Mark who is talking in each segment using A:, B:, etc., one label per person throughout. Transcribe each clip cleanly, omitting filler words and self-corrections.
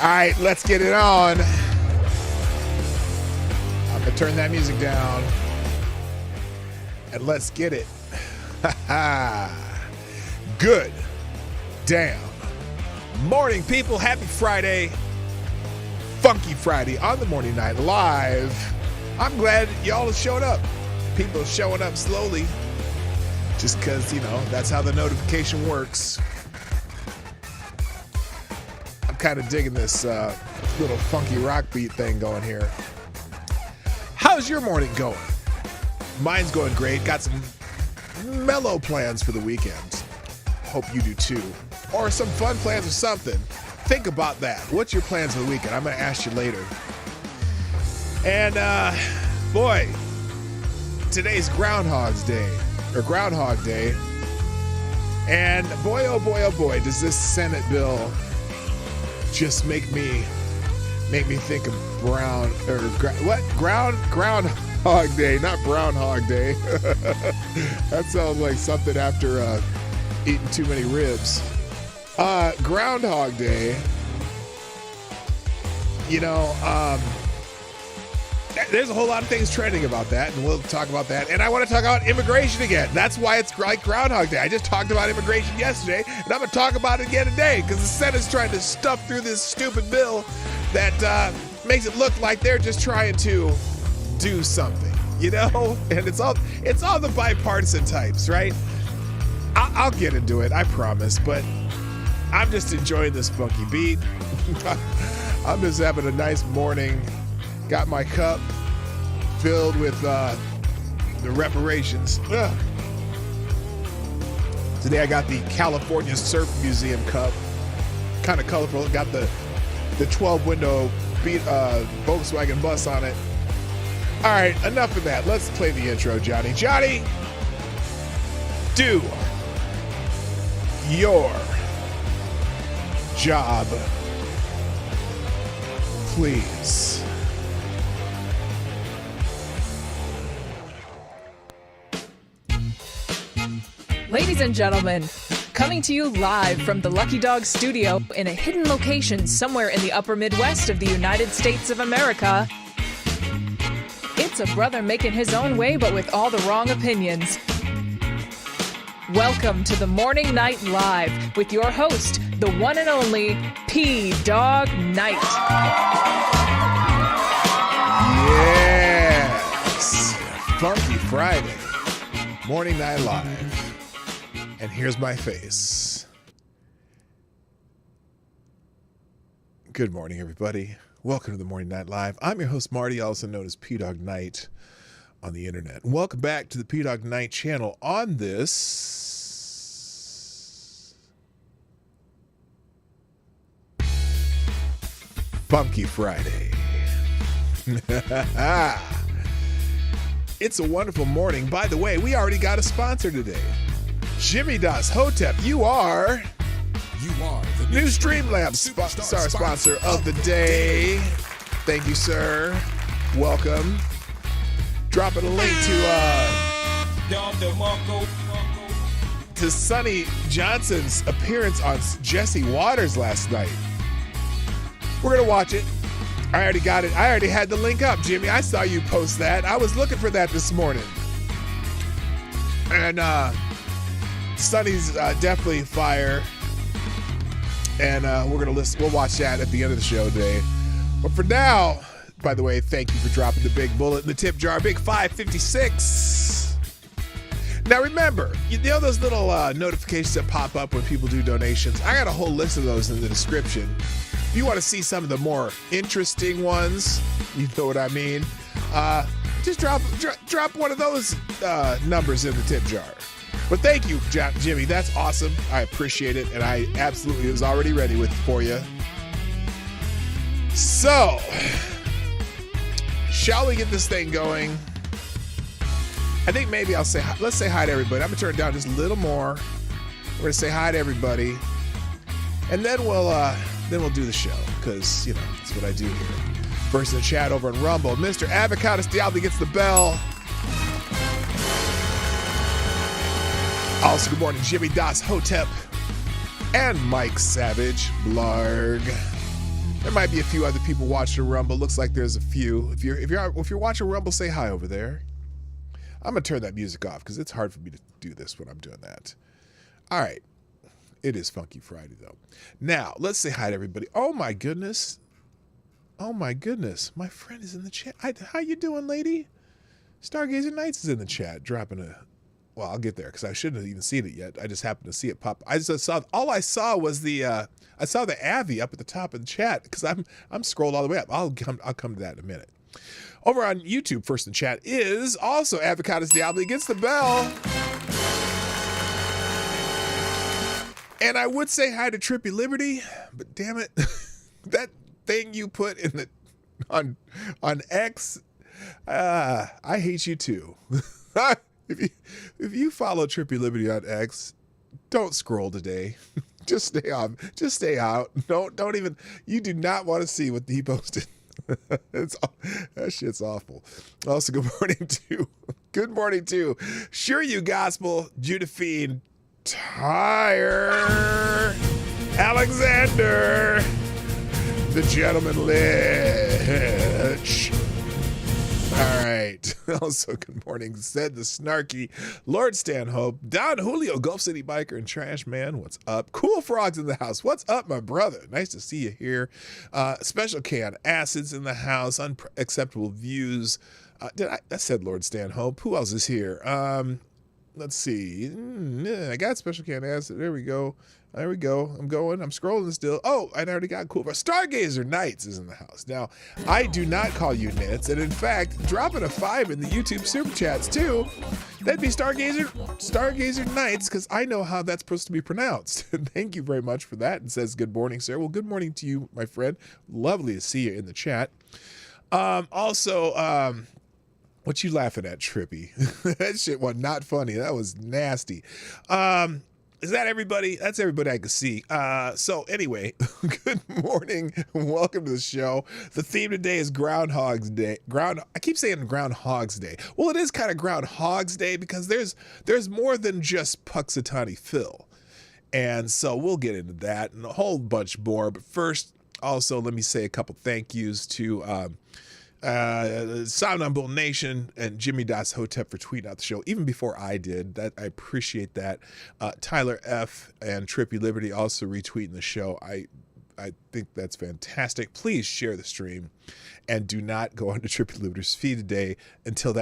A: All right, let's get it on. I'm going to turn that music down. And let's get it. Good damn morning, people. Happy Friday. Funky Friday on the Morning Night Live. I'm glad y'all have showed up. People are showing up slowly just because, that's how the notification works. I'm kind of digging this little funky rock beat thing going here. How's your morning going? Mine's going great. Got some mellow plans for the weekend. Hope you do too. Or some fun plans or something. Think about that. What's your plans for the weekend? I'm going to ask you later. And, boy, today's Groundhog Day. And boy, oh boy, does this Senate bill just make me think of Groundhog Day, not Brownhog Day. That sounds like something after eating too many ribs. Groundhog Day, there's a whole lot of things trending about that, and we'll talk about that. And I want to talk about immigration again. That's why it's like Groundhog Day. I just talked about immigration yesterday, and I'm going to talk about it again today because the Senate's trying to stuff through this stupid bill that makes it look like they're just trying to do something, And it's all the bipartisan types, right? I'll get into it, I promise, but I'm just enjoying this funky beat. I'm just having a nice morning. Got my cup filled with the reparations. Ugh. Today I got the California Surf Museum cup. Kind of colorful. Got the 12-window Volkswagen bus on it. All right, enough of that. Let's play the intro, Johnny. Johnny, do your job, please.
B: Ladies and gentlemen, coming to you live from the Lucky Dog studio in a hidden location somewhere in the upper Midwest of the United States of America, it's a brother making his own way but with all the wrong opinions. Welcome to the Morning Night Live with your host, the one and only P-Dog Knight.
A: Yes! Funky Friday. Morning Night Live. And here's my face. Good morning, everybody. Welcome to the Morning Night Live. I'm your host, Marty, also known as P-Dog Knight on the internet. Welcome back to the P-Dog Knight channel on this Funky Friday. It's a wonderful morning. By the way, we already got a sponsor today. Jimmy Das Hotep, you are the new Streamlabs star sponsor of the day. Thank you, sir. Welcome. Dropping a link to Sonny Johnson's appearance on Jesse Waters last night. We're going to watch it. I already got it. I already had the link up, Jimmy. I saw you post that. I was looking for that this morning. And Sonny's definitely fire. And we'll watch that at the end of the show today. But for now, by the way, thank you for dropping the big bullet in the tip jar. Big 556. Now remember, those little notifications that pop up when people do donations? I got a whole list of those in the description. If you want to see some of the more interesting ones, you know what I mean, just drop one of those numbers in the tip jar. But thank you, Jimmy. That's awesome. I appreciate it, and I absolutely was already ready for you. So, shall we get this thing going? I think maybe let's say hi to everybody. I'm gonna turn it down just a little more. We're gonna say hi to everybody, and then we'll do the show because that's what I do here. First in the chat over in Rumble, Mr. Avocados Diablo gets the bell. Also, good morning, Jimmy Das Hotep and Mike Savage Blarg. There might be a few other people watching Rumble. Looks like there's a few. If you're watching Rumble, say hi over there. I'm gonna turn that music off because it's hard for me to do this when I'm doing that. All right. It is Funky Friday though. Now let's say hi to everybody. Oh my goodness. Oh my goodness. My friend is in the chat. How you doing, lady? Stargazer Nights is in the chat, dropping a. Well, I'll get there because I shouldn't have even seen it yet. I just happened to see it pop. I just saw. All I saw was the. I saw the Avi up at the top of the chat because I'm scrolled all the way up. I'll come to that in a minute. Over on YouTube, first in chat is also Avocados Diablo. He gets the bell. And I would say hi to Trippy Liberty, but damn it, that thing you put in the on X, I hate you too. If you follow Trippy Liberty on X, don't scroll today. Just stay on. Just stay out. Don't even. You do not want to see what he posted. That shit's awful. Also, good morning to Sure You Gospel, Judafine, Tyre, Alexander, the Gentleman Lich. All right. Also, good morning, said the snarky Lord Stanhope, Don Julio, Gulf City Biker, and Trash Man. What's up? Cool Frogs in the house. What's up, my brother? Nice to see you here. Special K on Acids in the house. Unacceptable Views. I said Lord Stanhope. Who else is here? Let's see. I got Special K on Acid. There we go. I'm scrolling still. Oh, I already got Cool. Stargazer Nights is in the house. Now, I do not call you Nits, and in fact, dropping a 5 in the YouTube super chats too. That'd be Stargazer Nights, because I know how that's supposed to be pronounced. Thank you very much for that. And says, good morning, sir. Well, good morning to you, my friend. Lovely to see you in the chat. Also, what you laughing at, Trippy? That shit was not funny. That was nasty. Is that everybody? That's everybody I can see. So anyway, good morning. Welcome to the show. The theme today is Groundhog's Day. I keep saying Groundhog's Day. Well, it is kind of Groundhog's Day because there's more than just Puxatawny Phil. And so we'll get into that and a whole bunch more. But first, also, let me say a couple thank yous to Sound on Bull Nation and Jimmy Das Hotep for tweeting out the show even before I did. That I appreciate that. Tyler F and Trippy Liberty also retweeting the show. I think that's fantastic. Please share the stream and do not go onto Trippy Liberty's feed today until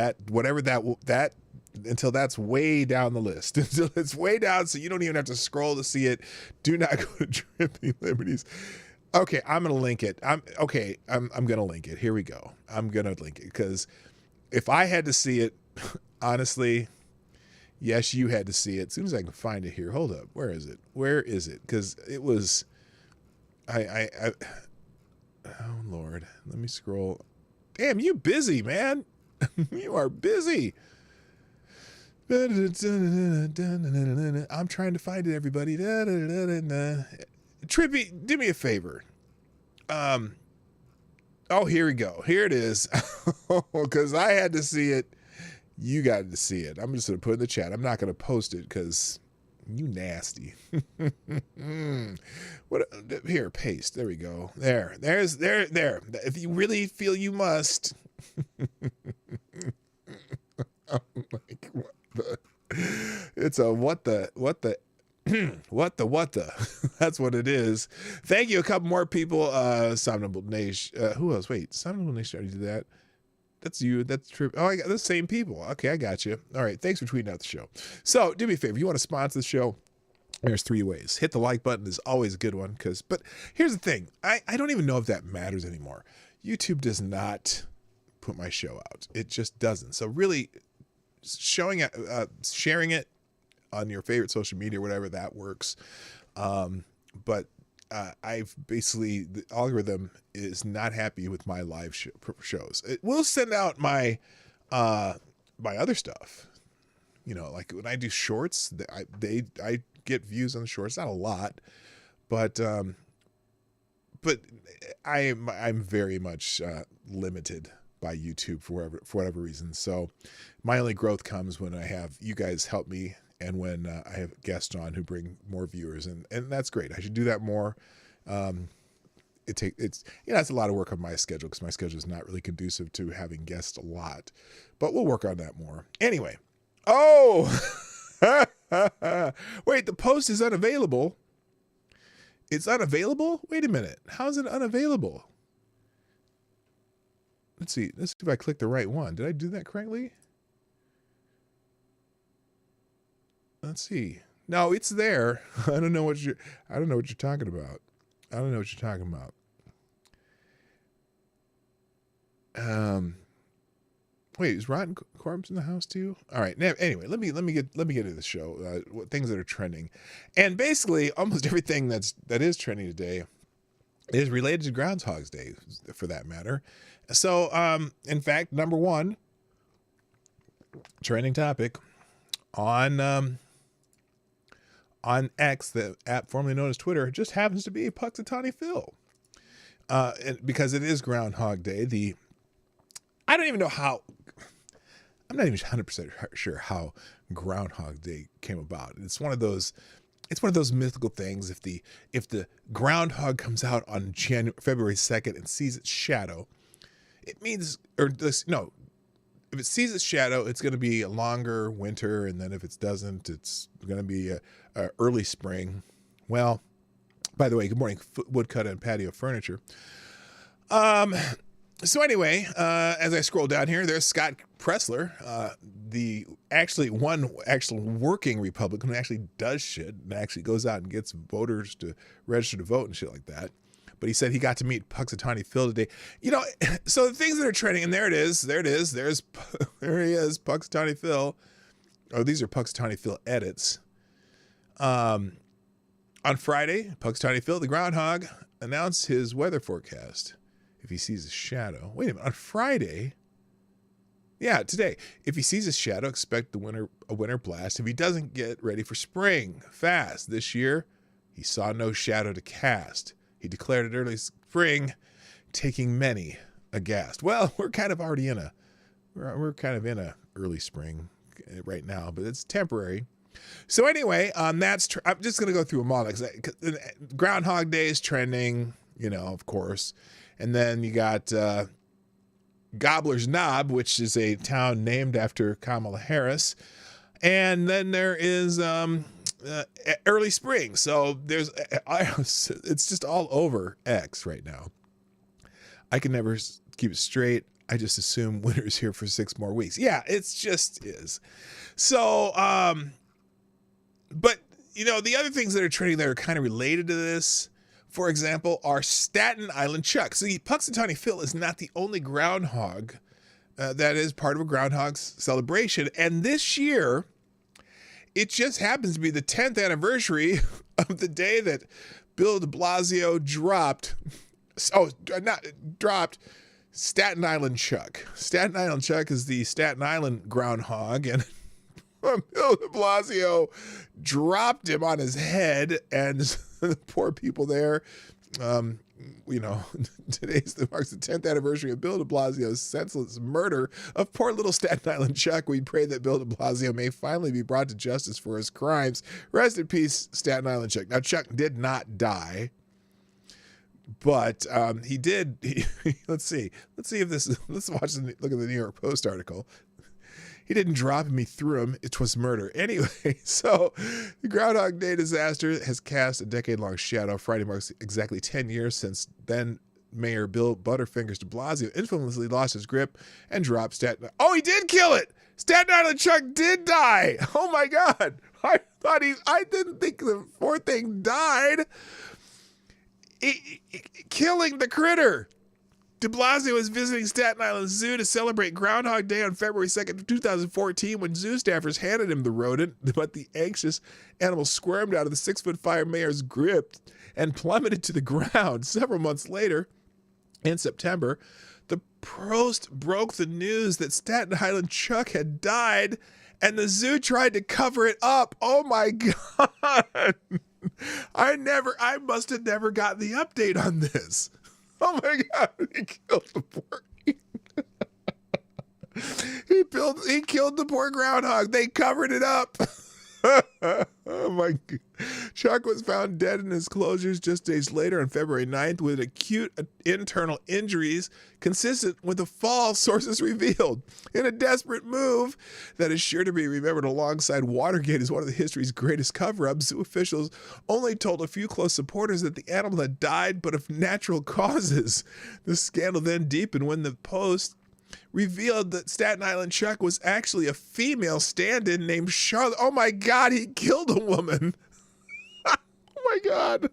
A: until that's way down the list. Until it's way down so you don't even have to scroll to see it. Do not go to Trippy Liberty's. Okay, I'm gonna link it. I'm gonna link it. Here we go. I'm gonna link it because if I had to see it, honestly, yes, you had to see it. As soon as I can find it here. Hold up. Where is it? Because it was. Oh Lord, let me scroll. Damn, you busy, man. You are busy. I'm trying to find it, everybody. Trippy, do me a favor. Oh, here we go. Here it is. Because I had to see it. You got to see it. I'm just going to put it in the chat. I'm not going to post it because you nasty. Here, paste. There we go. There. If you really feel you must. I'm like, what the? It's a what the? What the? That's what it is. Thank you. A couple more people. Somnable Nation. Who else? Wait, Somnable Nation already did that. That's you. That's true. Oh, I got the same people. Okay, I got you. All right. Thanks for tweeting out the show. So do me a favor. If you want to sponsor the show, there's 3 ways. Hit the like button is always a good one. But here's the thing. I don't even know if that matters anymore. YouTube does not put my show out. It just doesn't. So really sharing it on your favorite social media or whatever, that works. But I've basically, the algorithm is not happy with my live shows. It will send out my other stuff. You know, like when I do shorts, I get views on the shorts, not a lot, but I'm very much limited by YouTube for whatever reason. So my only growth comes when I have you guys help me and when I have guests on who bring more viewers, and that's great. I should do that more. it's a lot of work on my schedule because my schedule is not really conducive to having guests a lot, but we'll work on that more. Anyway, wait, the post is unavailable. It's unavailable? Wait a minute. How is it unavailable? Let's see if I click the right one. Did I do that correctly? Let's see. No, it's there. I don't know what you're talking about. Wait, is Rotten Corpse in the house too? All right. Now, anyway, let me get into the show. Things that are trending, and basically almost everything that is trending today is related to Groundhog's Day, for that matter. So, in fact, number one trending topic on X, the app formerly known as Twitter, just happens to be Punxsutawney Phil, because it is Groundhog Day. I'm not even 100% sure how Groundhog Day came about. It's one of those mythical things. If the groundhog comes out on February 2nd and sees its shadow, it means, if it sees its shadow, it's going to be a longer winter, and then if it doesn't, it's going to be a early spring. Well, by the way, good morning, woodcut and patio furniture. So anyway, as I scroll down here, there's Scott Pressler, one actual working Republican who actually does shit and actually goes out and gets voters to register to vote and shit like that. But he said he got to meet Punxsutawney Phil today. So the things that are trending, and there he is, Punxsutawney Phil. Oh, these are Punxsutawney Phil edits. On Friday, Punxsutawney Phil, the groundhog, announced his weather forecast. If he sees a shadow, wait a minute, on Friday? Yeah, today. If he sees a shadow, expect a winter blast. If he doesn't, get ready for spring fast. This year, he saw no shadow to cast. He declared it early spring, taking many aghast. Well, we're kind of already in a early spring right now, but it's temporary. So anyway, I'm just going to go through them all. Groundhog Day is trending, of course. And then you got Gobbler's Knob, which is a town named after Kamala Harris. And then there is early spring. So it's just all over X right now. I can never keep it straight. I just assume winter's here for 6 more weeks. Yeah, it's just is. So, but the other things that are trending that are kind of related to this, for example, are Staten Island Chuck. See, Punxsutawney Phil is not the only groundhog that is part of a groundhog's celebration. And this year, it just happens to be the 10th anniversary of the day that Bill de Blasio dropped Staten Island Chuck. Staten Island Chuck is the Staten Island groundhog, and Bill de Blasio dropped him on his head, and the poor people there, today marks the 10th anniversary of Bill de Blasio's senseless murder of poor little Staten Island Chuck. We pray that Bill de Blasio may finally be brought to justice for his crimes. Rest in peace, Staten Island Chuck. Now, Chuck did not die, but he did. Let's watch look at the New York Post article. He didn't drop him, he threw him. It was murder. Anyway, so the Groundhog Day disaster has cast a decade-long shadow. Friday marks exactly 10 years since then Mayor Bill Butterfingers de Blasio infamously lost his grip and dropped Staten. Oh, he did kill it! Staten Island Chuck did die! Oh my God! I didn't think the poor thing died. Killing the critter. De Blasio was visiting Staten Island Zoo to celebrate Groundhog Day on February 2nd, 2014, when zoo staffers handed him the rodent, but the anxious animal squirmed out of the 6'5" mayor's grip and plummeted to the ground. Several months later, in September, the Post broke the news that Staten Island Chuck had died, and the zoo tried to cover it up. Oh my God. I must have never gotten the update on this. Oh my God, he killed the poor he killed the poor groundhog. They covered it up. Oh my God. Chuck was found dead in his closures just days later on February 9th with acute internal injuries consistent with a fall, sources revealed. In a desperate move that is sure to be remembered alongside Watergate as one of the history's greatest cover-ups, zoo officials only told a few close supporters that the animal had died, but of natural causes. The scandal then deepened when the Post revealed that Staten Island Chuck was actually a female stand-in named Charlotte. Oh my God, he killed a woman. Oh my God.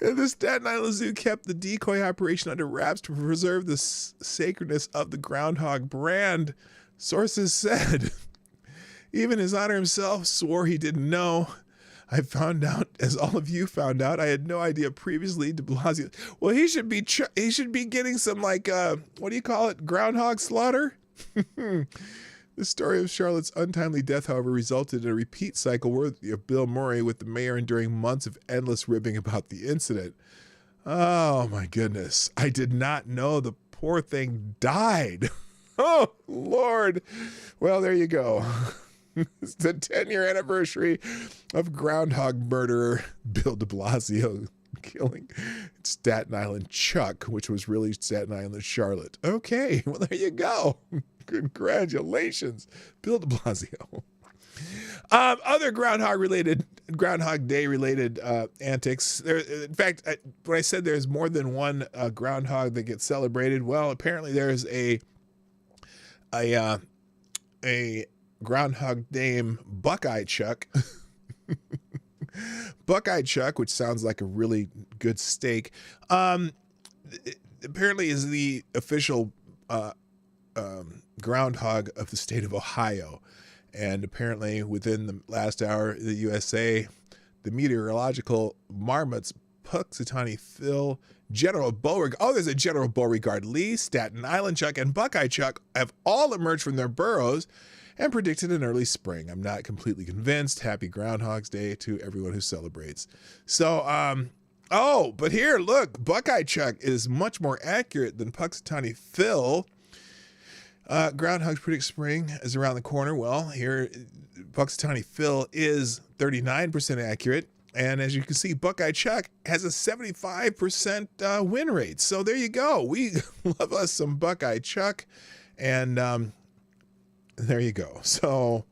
A: And the Staten Island Zoo kept the decoy operation under wraps to preserve the sacredness of the Groundhog brand, sources said. Even His Honor himself swore he didn't know. I found out, as all of you found out, I had no idea previously. De Blasio. Well, he should be getting some, like, what do you call it? Groundhog slaughter? The story of Charlotte's untimely death, however, resulted in a repeat cycle worthy of Bill Murray, with the mayor enduring months of endless ribbing about the incident. Oh, my goodness. I did not know the poor thing died. Oh, Lord. Well, there you go. It's the 10-year anniversary of Groundhog murderer Bill de Blasio killing Staten Island Chuck, which was really Staten Island Charlotte. Okay, well, there you go. Congratulations, Bill de Blasio. Other Groundhog Day related antics. In fact, when I said there's more than one Groundhog that gets celebrated, well, apparently there's a Groundhog named Buckeye Chuck. Buckeye Chuck, which sounds like a really good steak, apparently is the official groundhog of the state of Ohio. And apparently within the last hour, the USA, the meteorological marmots Puxatawny Phil, General Beauregard, there's a General Beauregard Lee, Staten Island Chuck, and Buckeye Chuck have all emerged from their burrows and predicted an early spring. I'm not completely convinced. Happy Groundhog's Day to everyone who celebrates. So, but here, look, Buckeye Chuck is much more accurate than Puxatawny Phil. Groundhogs predict spring is around the corner. Well, here, Puxatawny Phil is 39% accurate. And as you can see, Buckeye Chuck has a 75% win rate. So there you go. We love us some Buckeye Chuck. And there you go. So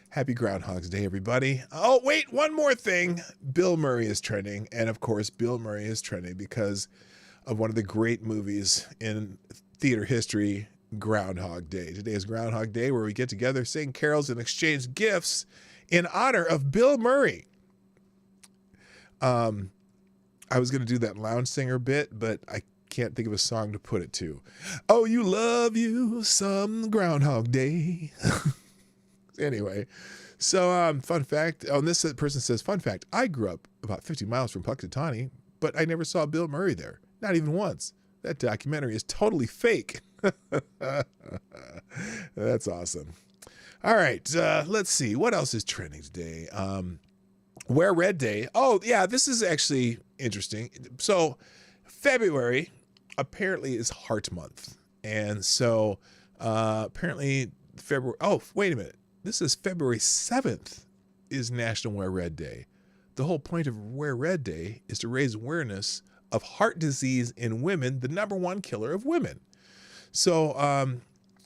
A: happy Groundhog's Day, everybody. Oh, wait, one more thing. Bill Murray is trending. And of course, Bill Murray is trending because of one of the great movies in theater history, Groundhog Day. Today is Groundhog Day, where we get together, sing carols, and exchange gifts in honor of Bill Murray. I was going to do that lounge singer bit, but I can't think of a song to put it to. Oh, you love you some Groundhog Day. Anyway, so fun fact. Oh, and this person says, fun fact, I grew up about 50 miles from Puxatawny, but I never saw Bill Murray there. Not even once. That documentary is totally fake. That's awesome. All right, let's see. What else is trending today? Wear Red Day. Oh, yeah, this is actually interesting. So February apparently is Heart Month. And so apparently February, oh, wait a minute. This is February 7th is National Wear Red Day. The whole point of Wear Red Day is to raise awareness of heart disease in women, the #1 killer of women. So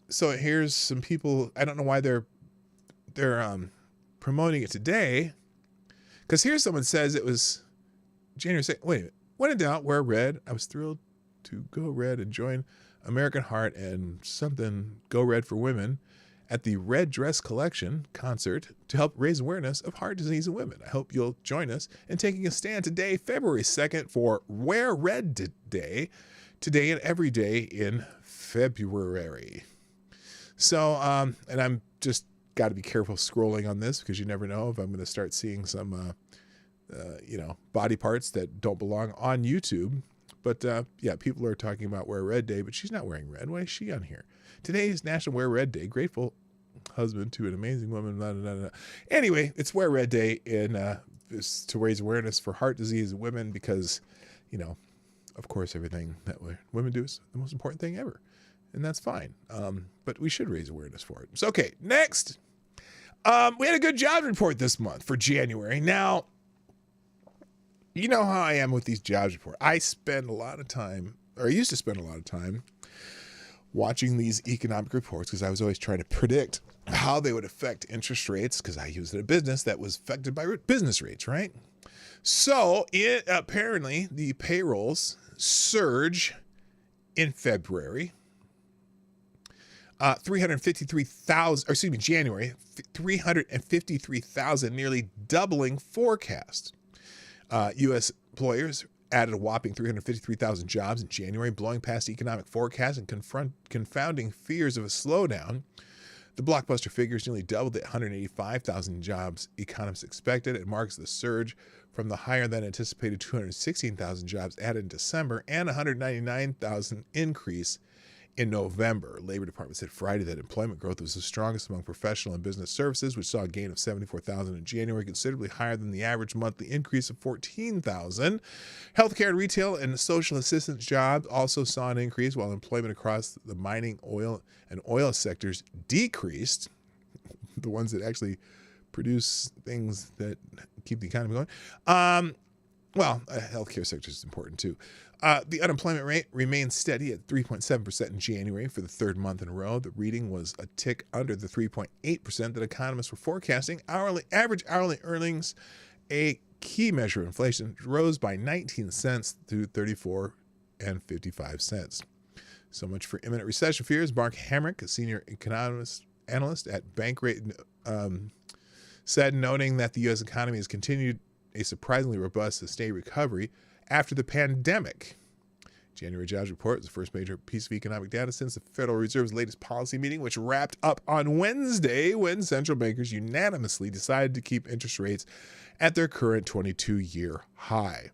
A: so here's some people, I don't know why they're promoting it today. Because here someone says it was January 2nd. Wait a minute. When in doubt, wear red. I was thrilled to go red and join American Heart and something Go Red for Women at the Red Dress Collection concert to help raise awareness of heart disease in women. I hope you'll join us in taking a stand today, February 2nd, for Wear Red Day, today and every day in February. So, and I'm just got to be careful scrolling on this because you never know if I'm going to start seeing some, body parts that don't belong on YouTube. But yeah, people are talking about Wear Red Day, but she's not wearing red. Why is she on here? Today is National Wear Red Day. Grateful husband to an amazing woman. Blah, blah, blah, blah. Anyway, it's Wear Red Day is to raise awareness for heart disease in women because, of course, everything that women do is the most important thing ever. And that's fine. But we should raise awareness for it. So, okay, next. We had a good jobs report this month for January. Now, you know how I am with these jobs reports. I spend a lot of time, or I used to spend a lot of time, watching these economic reports because I was always trying to predict how they would affect interest rates because I used a business that was affected by business rates, right? So apparently the payrolls surge in February. 353,000, January, 353,000, nearly doubling forecast. U.S. employers added a whopping 353,000 jobs in January, blowing past economic forecasts and confounding fears of a slowdown. The blockbuster figures nearly doubled the 185,000 jobs economists expected. It marks the surge from the higher than anticipated 216,000 jobs added in December and 199,000 increase in November. Labor Department said Friday that employment growth was the strongest among professional and business services, which saw a gain of 74,000 in January, considerably higher than the average monthly increase of 14,000. Healthcare, retail, and social assistance jobs also saw an increase, while employment across the mining, oil, and oil sectors decreased. The ones that actually produce things that keep the economy going. Healthcare sector is important too. The unemployment rate remained steady at 3.7% in January for the third month in a row. The reading was a tick under the 3.8% that economists were forecasting. Average hourly earnings, a key measure of inflation, rose by 19 cents to 34 and 55 cents. So much for imminent recession fears. Mark Hamrick, a senior analyst at Bankrate, said, noting that the U.S. economy has continued a surprisingly robust, sustained recovery after the pandemic. January jobs report is the first major piece of economic data since the Federal Reserve's latest policy meeting, which wrapped up on Wednesday when central bankers unanimously decided to keep interest rates at their current 22-year high.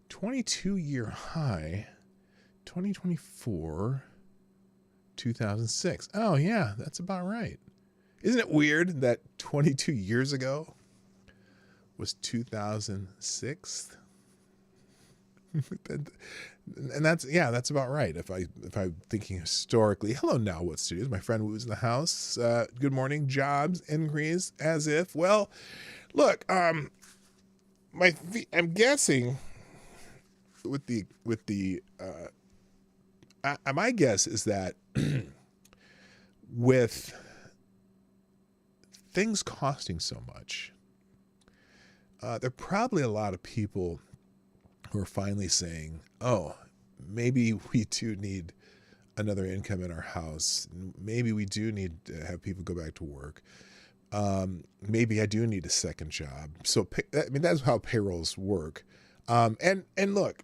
A: 22-year high, 2024, 2006. Oh, yeah, that's about right. Isn't it weird that 22 years ago was 2006? And that's about right. If I'm thinking historically. Hello, Now What Studios. My friend Woo's in the house. Good morning. Jobs increase as if. Well, look. I'm guessing my guess is that with things costing so much, there are probably a lot of people who are finally saying, oh, maybe we do need another income in our house. Maybe we do need to have people go back to work. Maybe I do need a second job. So, that's how payrolls work. And look,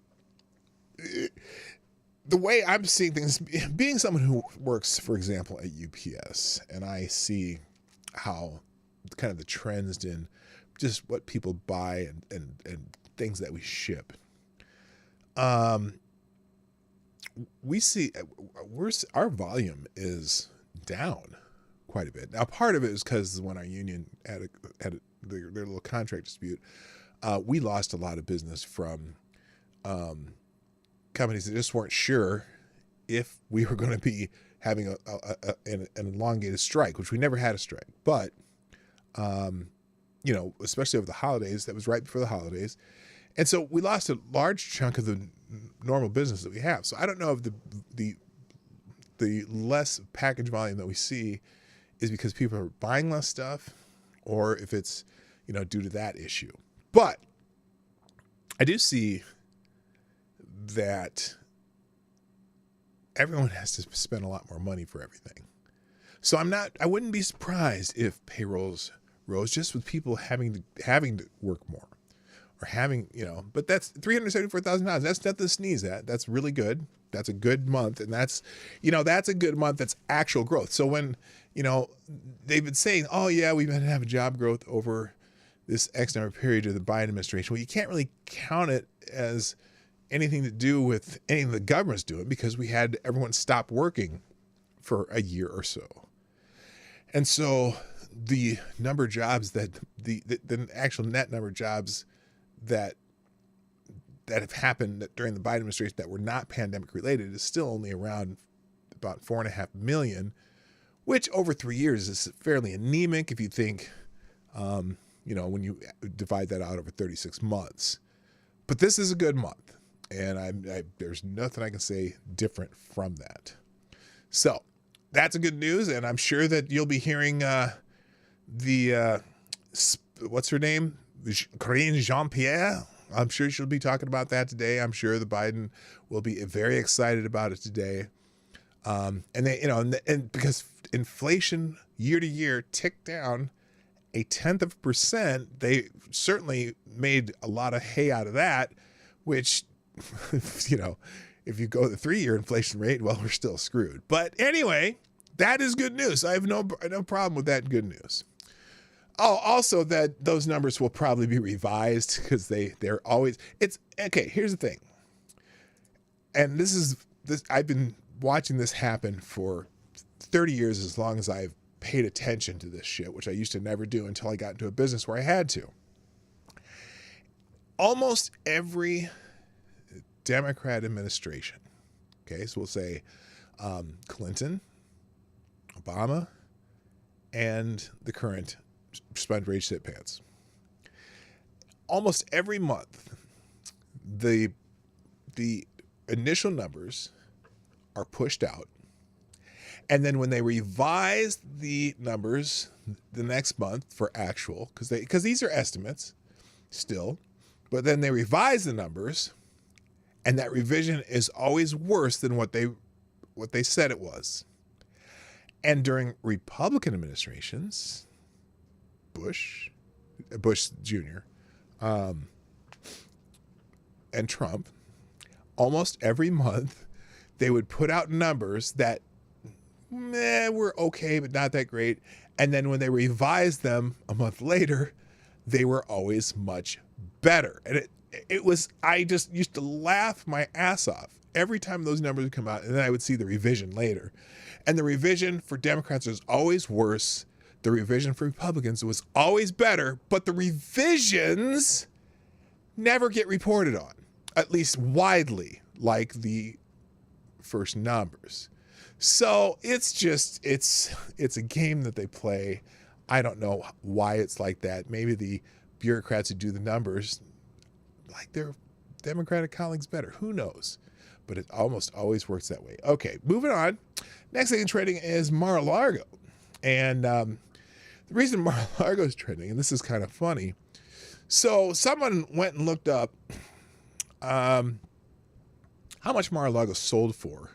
A: the way I'm seeing things, being someone who works, for example, at UPS, and I see how kind of the trends in just what people buy and things that we ship. We see our volume is down quite a bit. Now, part of it is because when our union had their little contract dispute, we lost a lot of business from companies that just weren't sure if we were going to be having an elongated strike, which we never had a strike. But, especially over the holidays, that was right before the holidays. And so we lost a large chunk of the normal business that we have. So I don't know if the less package volume that we see is because people are buying less stuff or if it's, due to that issue. But I do see that everyone has to spend a lot more money for everything. So I wouldn't be surprised if payrolls rose just with people having to work more. Or having, but that's $374,000. That's nothing to sneeze at. That's really good. That's a good month. And that's a good month. That's actual growth. So when, they've been saying, oh yeah, we've been having job growth over this X number period of the Biden administration. Well, you can't really count it as anything to do with anything the government's doing because we had everyone stop working for a year or so. And so the number of jobs that the actual net number of jobs that have happened during the Biden administration that were not pandemic related is still only around about 4.5 million, which over 3 years is fairly anemic if you think, when you divide that out over 36 months. But this is a good month, and there's nothing I can say different from that. So that's a good news, and I'm sure that you'll be hearing what's her name? Karine Jean-Pierre. I'm sure she'll be talking about that today. I'm sure the Biden will be very excited about it today. And they, and because inflation year to year ticked down 0.1%, they certainly made a lot of hay out of that, which, if you go the 3-year inflation rate, well, we're still screwed. But anyway, that is good news. I have no problem with that good news. Oh, also that those numbers will probably be revised because they're always, it's okay. Here's the thing. And this I've been watching this happen for 30 years, as long as I've paid attention to this shit, which I used to never do until I got into a business where I had to. Almost every Democrat administration, okay, so we'll say Clinton, Obama, and the current Sponge Rage Sit Pants. Almost every month, the initial numbers are pushed out, and then when they revise the numbers the next month for actual, because these are estimates still, but then they revise the numbers, and that revision is always worse than what they said it was. And during Republican administrations, Bush Jr., and Trump, almost every month they would put out numbers that were okay, but not that great. And then when they revised them a month later, they were always much better. And I just used to laugh my ass off every time those numbers would come out, and then I would see the revision later. And the revision for Democrats was always worse. The revision for Republicans was always better, but the revisions never get reported on, at least widely, like the first numbers. So it's a game that they play. I don't know why it's like that. Maybe the bureaucrats who do the numbers like their Democratic colleagues better. Who knows? But it almost always works that way. Okay, moving on. Next thing in trading is Mar-a-Lago. And the reason Mar-a-Lago is trending, and this is kind of funny. So someone went and looked up how much Mar-a-Lago sold for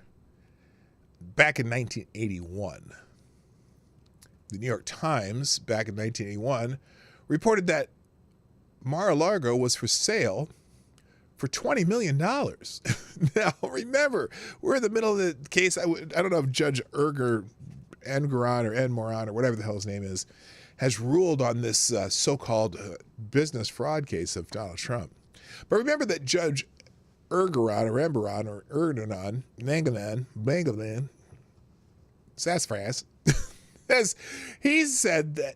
A: back in 1981. The New York Times, back in 1981, reported that Mar-a-Lago was for sale for $20 million. Now, remember, we're in the middle of the case. I don't know if Judge Engoron or whatever the hell his name is, has ruled on this so-called business fraud case of Donald Trump. But remember that Judge Mangalan, sassafras, he said that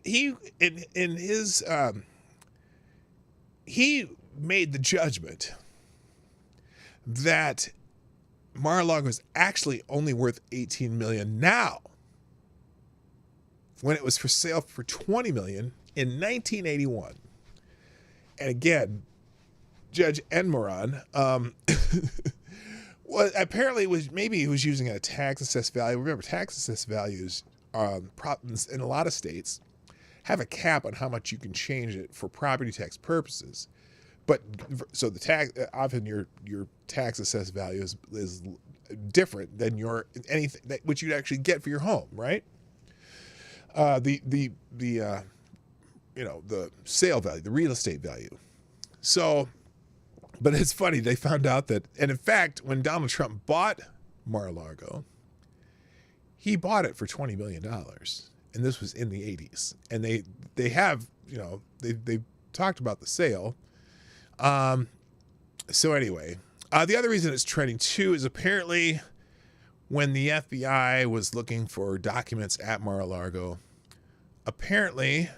A: he made the judgment that Mar-a-Lago is actually only worth $18 million now, when it was for sale for $20 million in 1981. And again, Judge Engoron apparently he was using a tax assessed value. Remember, tax assessed values in a lot of states have a cap on how much you can change it for property tax purposes. But so the tax, often your tax assessed value is different than anything which you'd actually get for your home, right? The sale value, the real estate value. So, but it's funny, they found out that, and in fact, when Donald Trump bought Mar-a-Lago, he bought it for $20 million, and this was in the 80s. And they have, they talked about the sale. So anyway, the other reason it's trending too is apparently when the FBI was looking for documents at Mar-a-Lago, apparently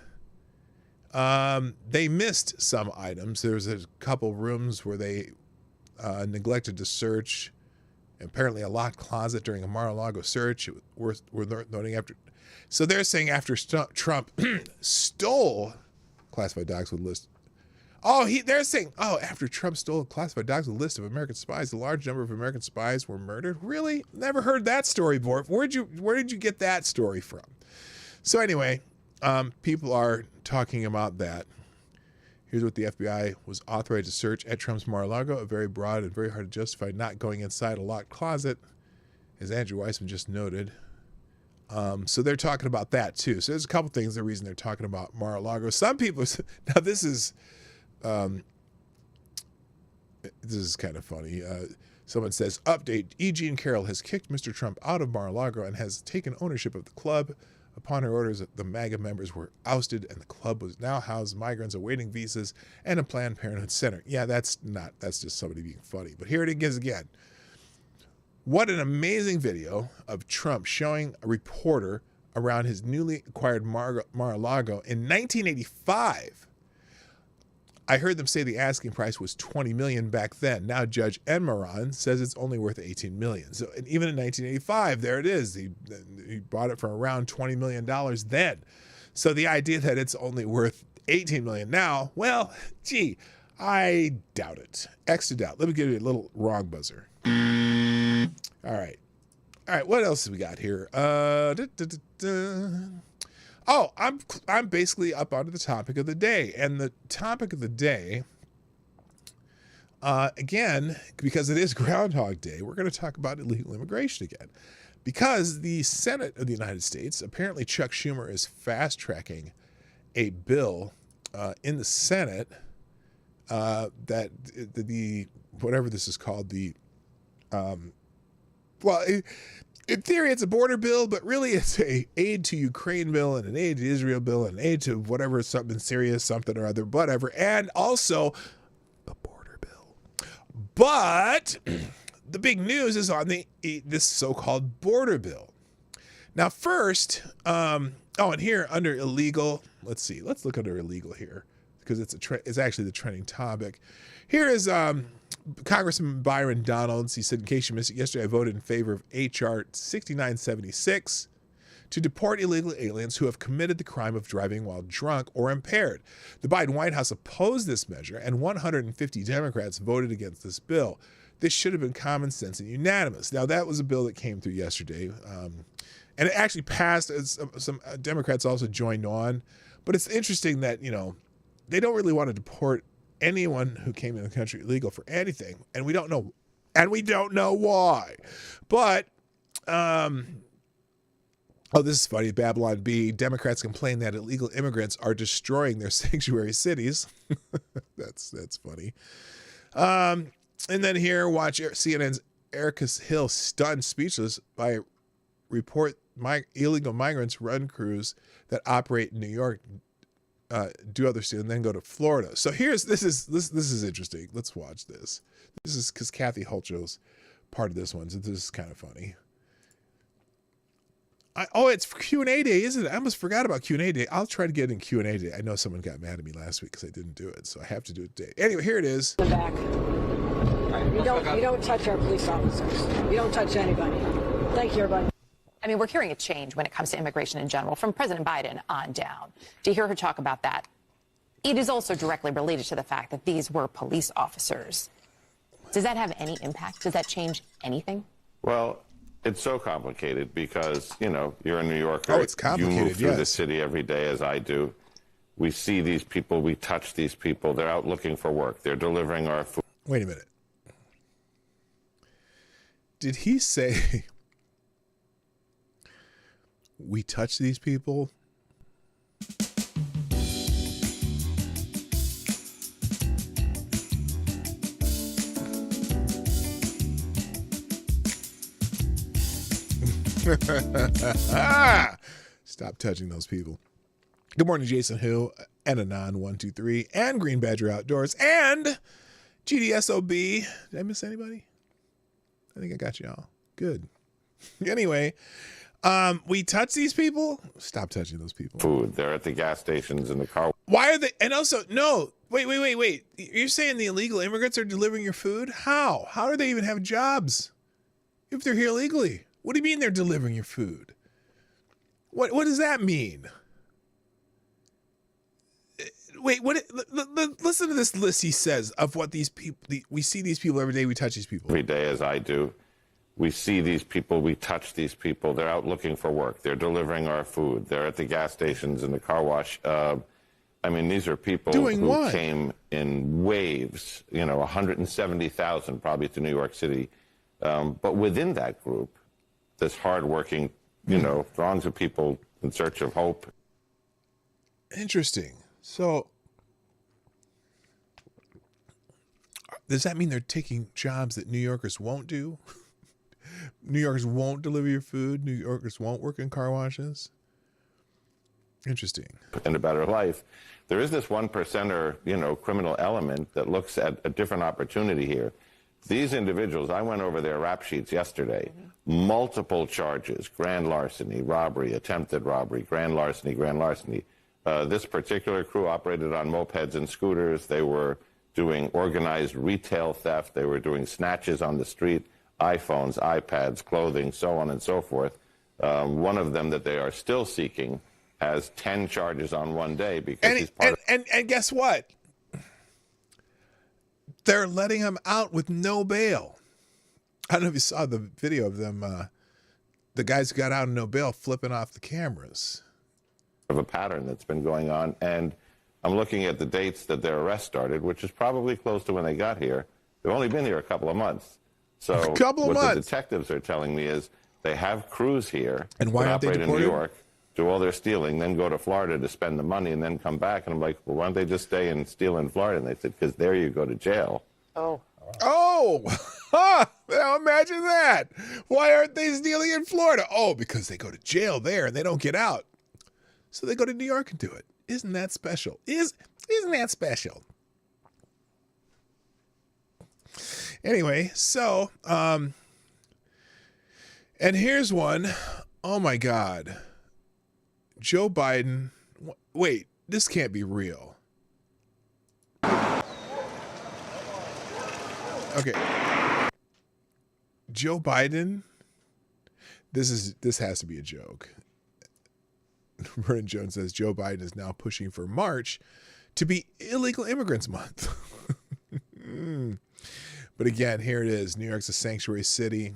A: they missed some items. There was a couple rooms where they neglected to search Apparently a locked closet during a Mar-a-Lago search. We're noting after. So they're saying after Trump stole classified docs with list. They're saying, after Trump stole classified docs with a list of American spies, a large number of American spies were murdered. Really? Never heard that story before. Where did you get that story from? So anyway, people are talking about that. Here's what the FBI was authorized to search at Trump's Mar-a-Lago, a very broad and very hard to justify not going inside a locked closet, as Andrew Weissman just noted. So they're talking about that too. So there's a couple things, the reason they're talking about Mar-a-Lago. Some people, now this is kind of funny. Someone says, update, E. Jean Carroll has kicked Mr. Trump out of Mar-a-Lago and has taken ownership of the club. Upon her orders, the MAGA members were ousted and the club was now housed migrants awaiting visas and a Planned Parenthood center. Yeah, that's just somebody being funny. But here it is again. What an amazing video of Trump showing a reporter around his newly acquired Mar-a-Lago in 1985. I heard them say the asking price was $20 million back then. Now Judge Enmaron says it's only worth $18 million. So, and even in 1985, there it is. He bought it for around $20 million then. So the idea that it's only worth $18 million now, well, gee, I doubt it. X to doubt. Let me give you a little wrong buzzer. All right. What else have we got here? I'm basically up onto the topic of the day. And the topic of the day, again, because it is Groundhog Day, we're going to talk about illegal immigration again. Because the Senate of the United States, apparently Chuck Schumer is fast-tracking a bill in the Senate that the whatever this is called, in theory, it's a border bill, but really it's a aid to Ukraine bill and an aid to Israel bill and an aid to whatever, something Syria, something or other, whatever, and also a border bill. But the big news is on this so-called border bill. Now, first, and here under illegal, let's look under illegal here because it's actually the trending topic. Here is Congressman Byron Donalds. He said, in case you missed it, yesterday I voted in favor of H.R. 6976 to deport illegal aliens who have committed the crime of driving while drunk or impaired. The Biden White House opposed this measure, and 150 Democrats voted against this bill. This should have been common sense and unanimous. Now, that was a bill that came through yesterday, and it actually passed. Some Democrats also joined on. But it's interesting that, they don't really want to deport anyone who came in the country illegal for anything, and we don't know why. But this is funny. Babylon B. Democrats complain that illegal immigrants are destroying their sanctuary cities. That's funny. And then here, watch CNN's Erica Hill stunned speechless by report illegal migrants run crews that operate in New York. Do other states and then go to Florida. So this is interesting. Let's watch this. This is because Kathy Holcho's part of this one, so this is kind of funny. It's Q&A day, isn't it? I almost forgot about Q&A day. I'll try to get in Q&A day. I know someone got mad at me last week because I didn't do it, so I have to do it today. Anyway, here it is.
C: The back. You don't touch our police officers. You don't touch anybody. Thank you, everybody.
D: I mean, we're hearing a change when it comes to immigration in general from President Biden on down. To hear her talk about that, it is also directly related to the fact that these were police officers. Does that have any impact? Does that change anything?
E: Well, it's so complicated because, you're a New Yorker.
A: Oh, it's complicated,
E: You move through
A: yes.
E: the city every day, as I do. We see these people. We touch these people. They're out looking for work. They're delivering our food.
A: Wait a minute. Did he say we touch these people? Stop touching those people. Good morning, Jason Who, and Anon123, and Green Badger Outdoors, and GDSOB. Did I miss anybody? I think I got y'all. Good. Anyway, we touch these people? Stop touching those people.
E: Food. They're at the gas stations in the car.
A: Why are they? And also, no. Wait. You're saying the illegal immigrants are delivering your food? How? How do they even have jobs? if they're here illegally? What do you mean they're delivering your food? What does that mean? Wait, listen to this list he says of what these people, we see these people every day, we touch these people.
E: Every day, as I do, we see these people, we touch these people. They're out looking for work. They're delivering our food. They're at the gas stations and the car wash. I mean, these are people who came in waves, 170,000 probably to New York City. But within that group, this hardworking, throngs of people in search of hope.
A: Interesting. So, does that mean they're taking jobs that New Yorkers won't do? New Yorkers won't deliver your food? New Yorkers won't work in car washes? Interesting.
E: And a better life. There is this 1%er, criminal element that looks at a different opportunity here. These individuals, I went over their rap sheets yesterday. Multiple charges: grand larceny, robbery, attempted robbery, grand larceny, grand larceny. This particular crew operated on mopeds and scooters. They were doing organized retail theft. They were doing snatches on the street, iPhones, iPads, clothing, so on and so forth. One of them that they are still seeking has 10 charges on one day because he's part of...
A: And guess what? They're letting him out with no bail. I don't know if you saw the video of them. The guys who got out on no bail flipping off the cameras.
E: Of a pattern that's been going on. And I'm looking at the dates that their arrest started, which is probably close to when they got here. They've only been here a couple of months. So what the detectives are telling me is they have crews here
A: and why aren't they
E: operate in
A: deported?
E: New York, do all their stealing, then go to Florida to spend the money, and then come back. And I'm like, well, why don't they just stay and steal in Florida? And they said, because there you go to jail.
A: Oh, now imagine that. Why aren't they stealing in Florida? Oh, because they go to jail there and they don't get out. So they go to New York and do it. Isn't that special? Isn't that special? Anyway, so, and here's one. Oh my God. Joe Biden. Wait, this can't be real. Okay. Joe Biden. This has to be a joke. Vernon Jones says Joe Biden is now pushing for March to be Illegal Immigrants Month. But again, here it is. New York's a sanctuary city.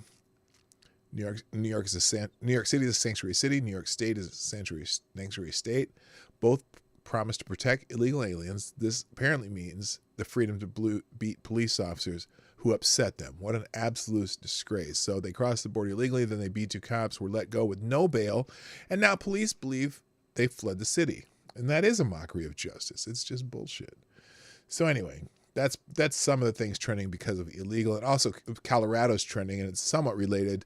A: New York City is a sanctuary city. New York State is a sanctuary state. Both promise to protect illegal aliens. This apparently means the freedom to beat police officers who upset them. What an absolute disgrace. So they crossed the border illegally, then they beat two cops, were let go with no bail, and now police believe they fled the city. And that is a mockery of justice. It's just bullshit. So anyway, that's some of the things trending because of illegal, and also Colorado's trending, and it's somewhat related.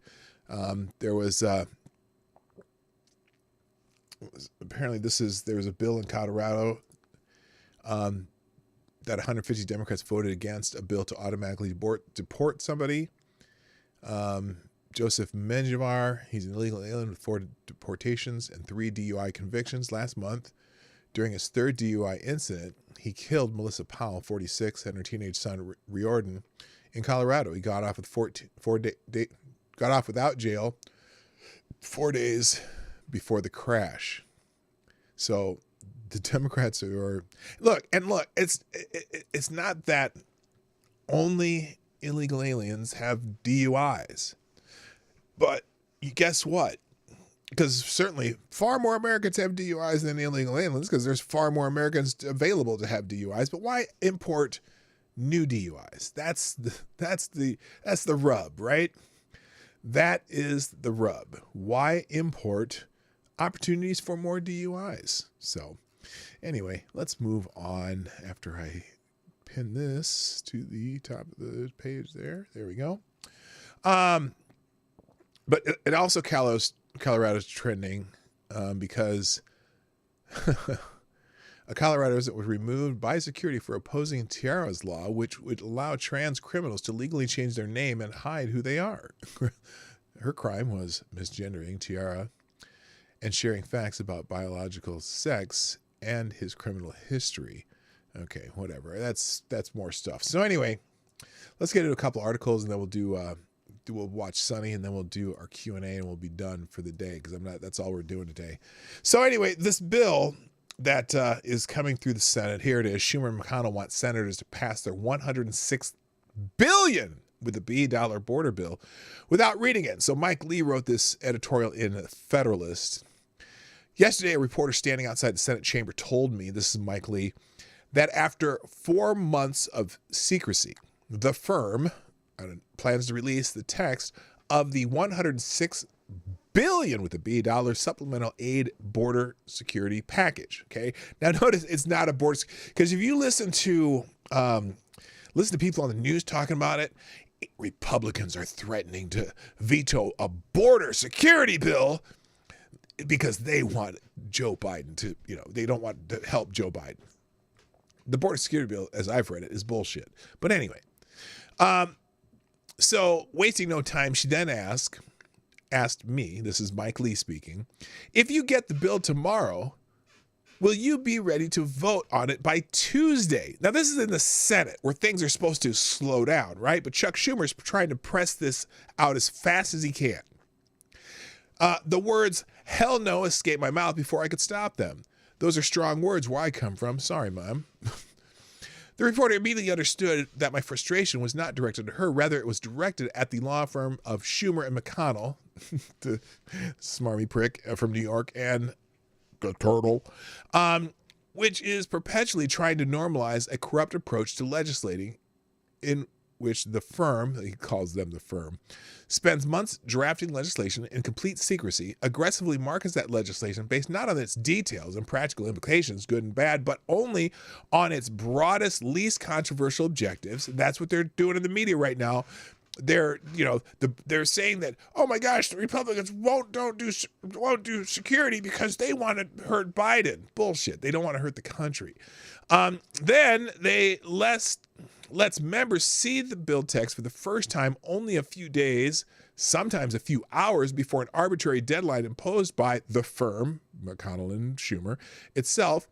A: There was apparently there was a bill in Colorado that 150 Democrats voted against, a bill to automatically deport somebody. Joseph Menjivar, he's an illegal alien with 4 deportations and 3 DUI convictions. Last month, during his 3rd DUI incident, he killed Melissa Powell, 46, and her teenage son Riordan in Colorado. He got off with got off without jail 4 days before the crash. So the Democrats are look. It's not that only illegal aliens have DUIs, but guess what? Because certainly far more Americans have DUIs than illegal aliens, because there's far more Americans available to have DUIs. But why import new DUIs? That's the rub, right? That is the rub. Why import opportunities for more DUIs? So anyway, let's move on after I pin this to the top of the page there. There we go. But it also Colorado's trending because a Colorado that was removed by security for opposing Tiara's law, which would allow trans criminals to legally change their name and hide who they are. Her crime was misgendering Tiara and sharing facts about biological sex and his criminal history. Okay, whatever. That's more stuff. So anyway, let's get into a couple articles and then we'll do we'll watch Sunny, and then we'll do our Q&A, and we'll be done for the day because that's all we're doing today. So anyway, this bill that is coming through the Senate, here it is. Schumer and McConnell want senators to pass their $106 billion with a B dollar border bill without reading it. So Mike Lee wrote this editorial in Federalist. Yesterday, a reporter standing outside the Senate chamber told me, this is Mike Lee, that after 4 months of secrecy, the firm plans to release the text of the $106 billion with a B dollar supplemental aid border security package. Okay. Now notice it's not a border, because if you listen to people on the news talking about it, Republicans are threatening to veto a border security bill because they want Joe Biden to, they don't want to help Joe Biden. The border security bill, as I've read it, is bullshit. But anyway, so wasting no time, she then asked me, this is Mike Lee speaking, if you get the bill tomorrow, will you be ready to vote on it by Tuesday? Now, this is in the Senate where things are supposed to slow down, right? But Chuck Schumer is trying to press this out as fast as he can. The words, hell no, escaped my mouth before I could stop them. Those are strong words where I come from. Sorry, Mom. The reporter immediately understood that my frustration was not directed at her. Rather, it was directed at the law firm of Schumer and McConnell, the smarmy prick from New York, and the turtle, which is perpetually trying to normalize a corrupt approach to legislating in which the firm, he calls them the firm, spends months drafting legislation in complete secrecy, aggressively markets that legislation based not on its details and practical implications, good and bad, but only on its broadest, least controversial objectives. That's what they're doing in the media right now. They're saying that, oh my gosh, the Republicans won't do security because they want to hurt Biden. Bullshit. They don't want to hurt the country. Then they lets members see the bill text for the first time only a few days, sometimes a few hours before an arbitrary deadline imposed by the firm, McConnell and Schumer, itself,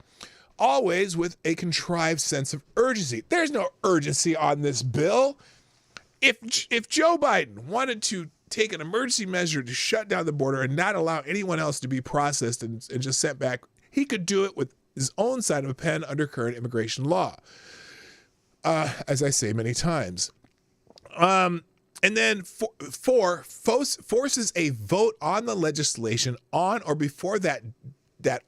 A: always with a contrived sense of urgency. There's no urgency on this bill. If Joe Biden wanted to take an emergency measure to shut down the border and not allow anyone else to be processed and just sent back, he could do it with his own side of a pen under current immigration law. As I say many times. And then forces a vote on the legislation on or before that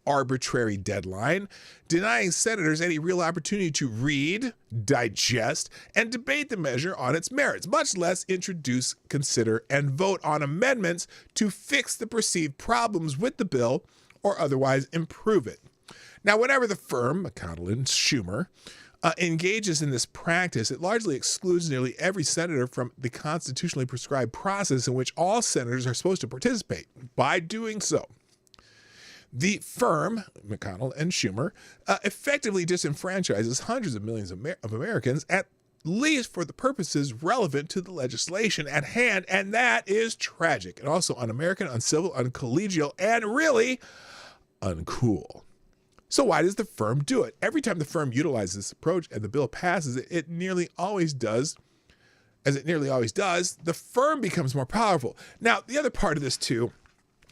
A: arbitrary deadline, denying senators any real opportunity to read, digest, and debate the measure on its merits, much less introduce, consider, and vote on amendments to fix the perceived problems with the bill or otherwise improve it. Now, whenever the firm, McConnell and Schumer, engages in this practice, it largely excludes nearly every senator from the constitutionally prescribed process in which all senators are supposed to participate. By doing so, the firm, McConnell and Schumer, effectively disenfranchises hundreds of millions of Americans, at least for the purposes relevant to the legislation at hand, and that is tragic and also un-American, uncivil, uncollegial, and really uncool. So why does the firm do it? Every time the firm utilizes this approach and the bill passes, it nearly always does, the firm becomes more powerful. Now, the other part of this too,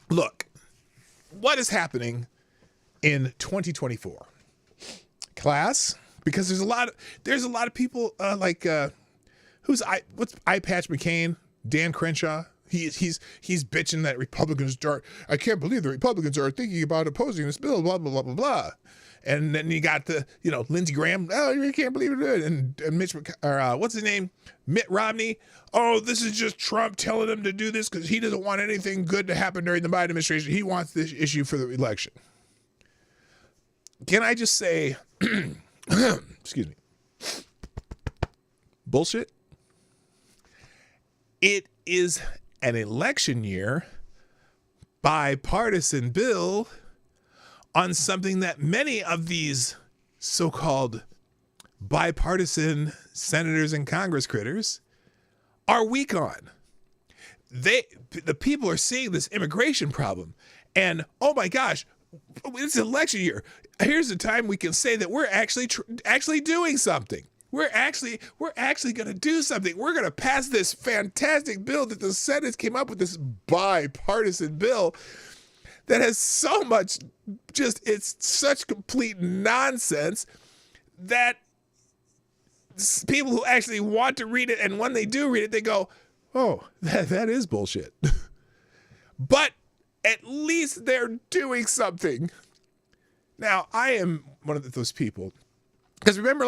A: look, what is happening in 2024? Class? Because there's a lot of people what's Eye Patch McCain, Dan Crenshaw. He's bitching that Republicans I can't believe the Republicans are thinking about opposing this bill, blah, blah, blah, blah, blah. And then you got the, Lindsey Graham, oh, you can't believe it. And what's his name? Mitt Romney. Oh, this is just Trump telling him to do this because he doesn't want anything good to happen during the Biden administration. He wants this issue for the election. Can I just say, excuse me, bullshit? It is an election year bipartisan bill on something that many of these so-called bipartisan senators and Congress critters are weak on. The people are seeing this immigration problem and, oh my gosh, it's election year. Here's the time we can say that we're actually doing something. We're actually going to do something. We're going to pass this fantastic bill that the Senate came up with, this bipartisan bill that has so much it's such complete nonsense that people who actually want to read it, and when they do read it, they go, oh, that is bullshit. But at least they're doing something. Now, I am one of those people. Because remember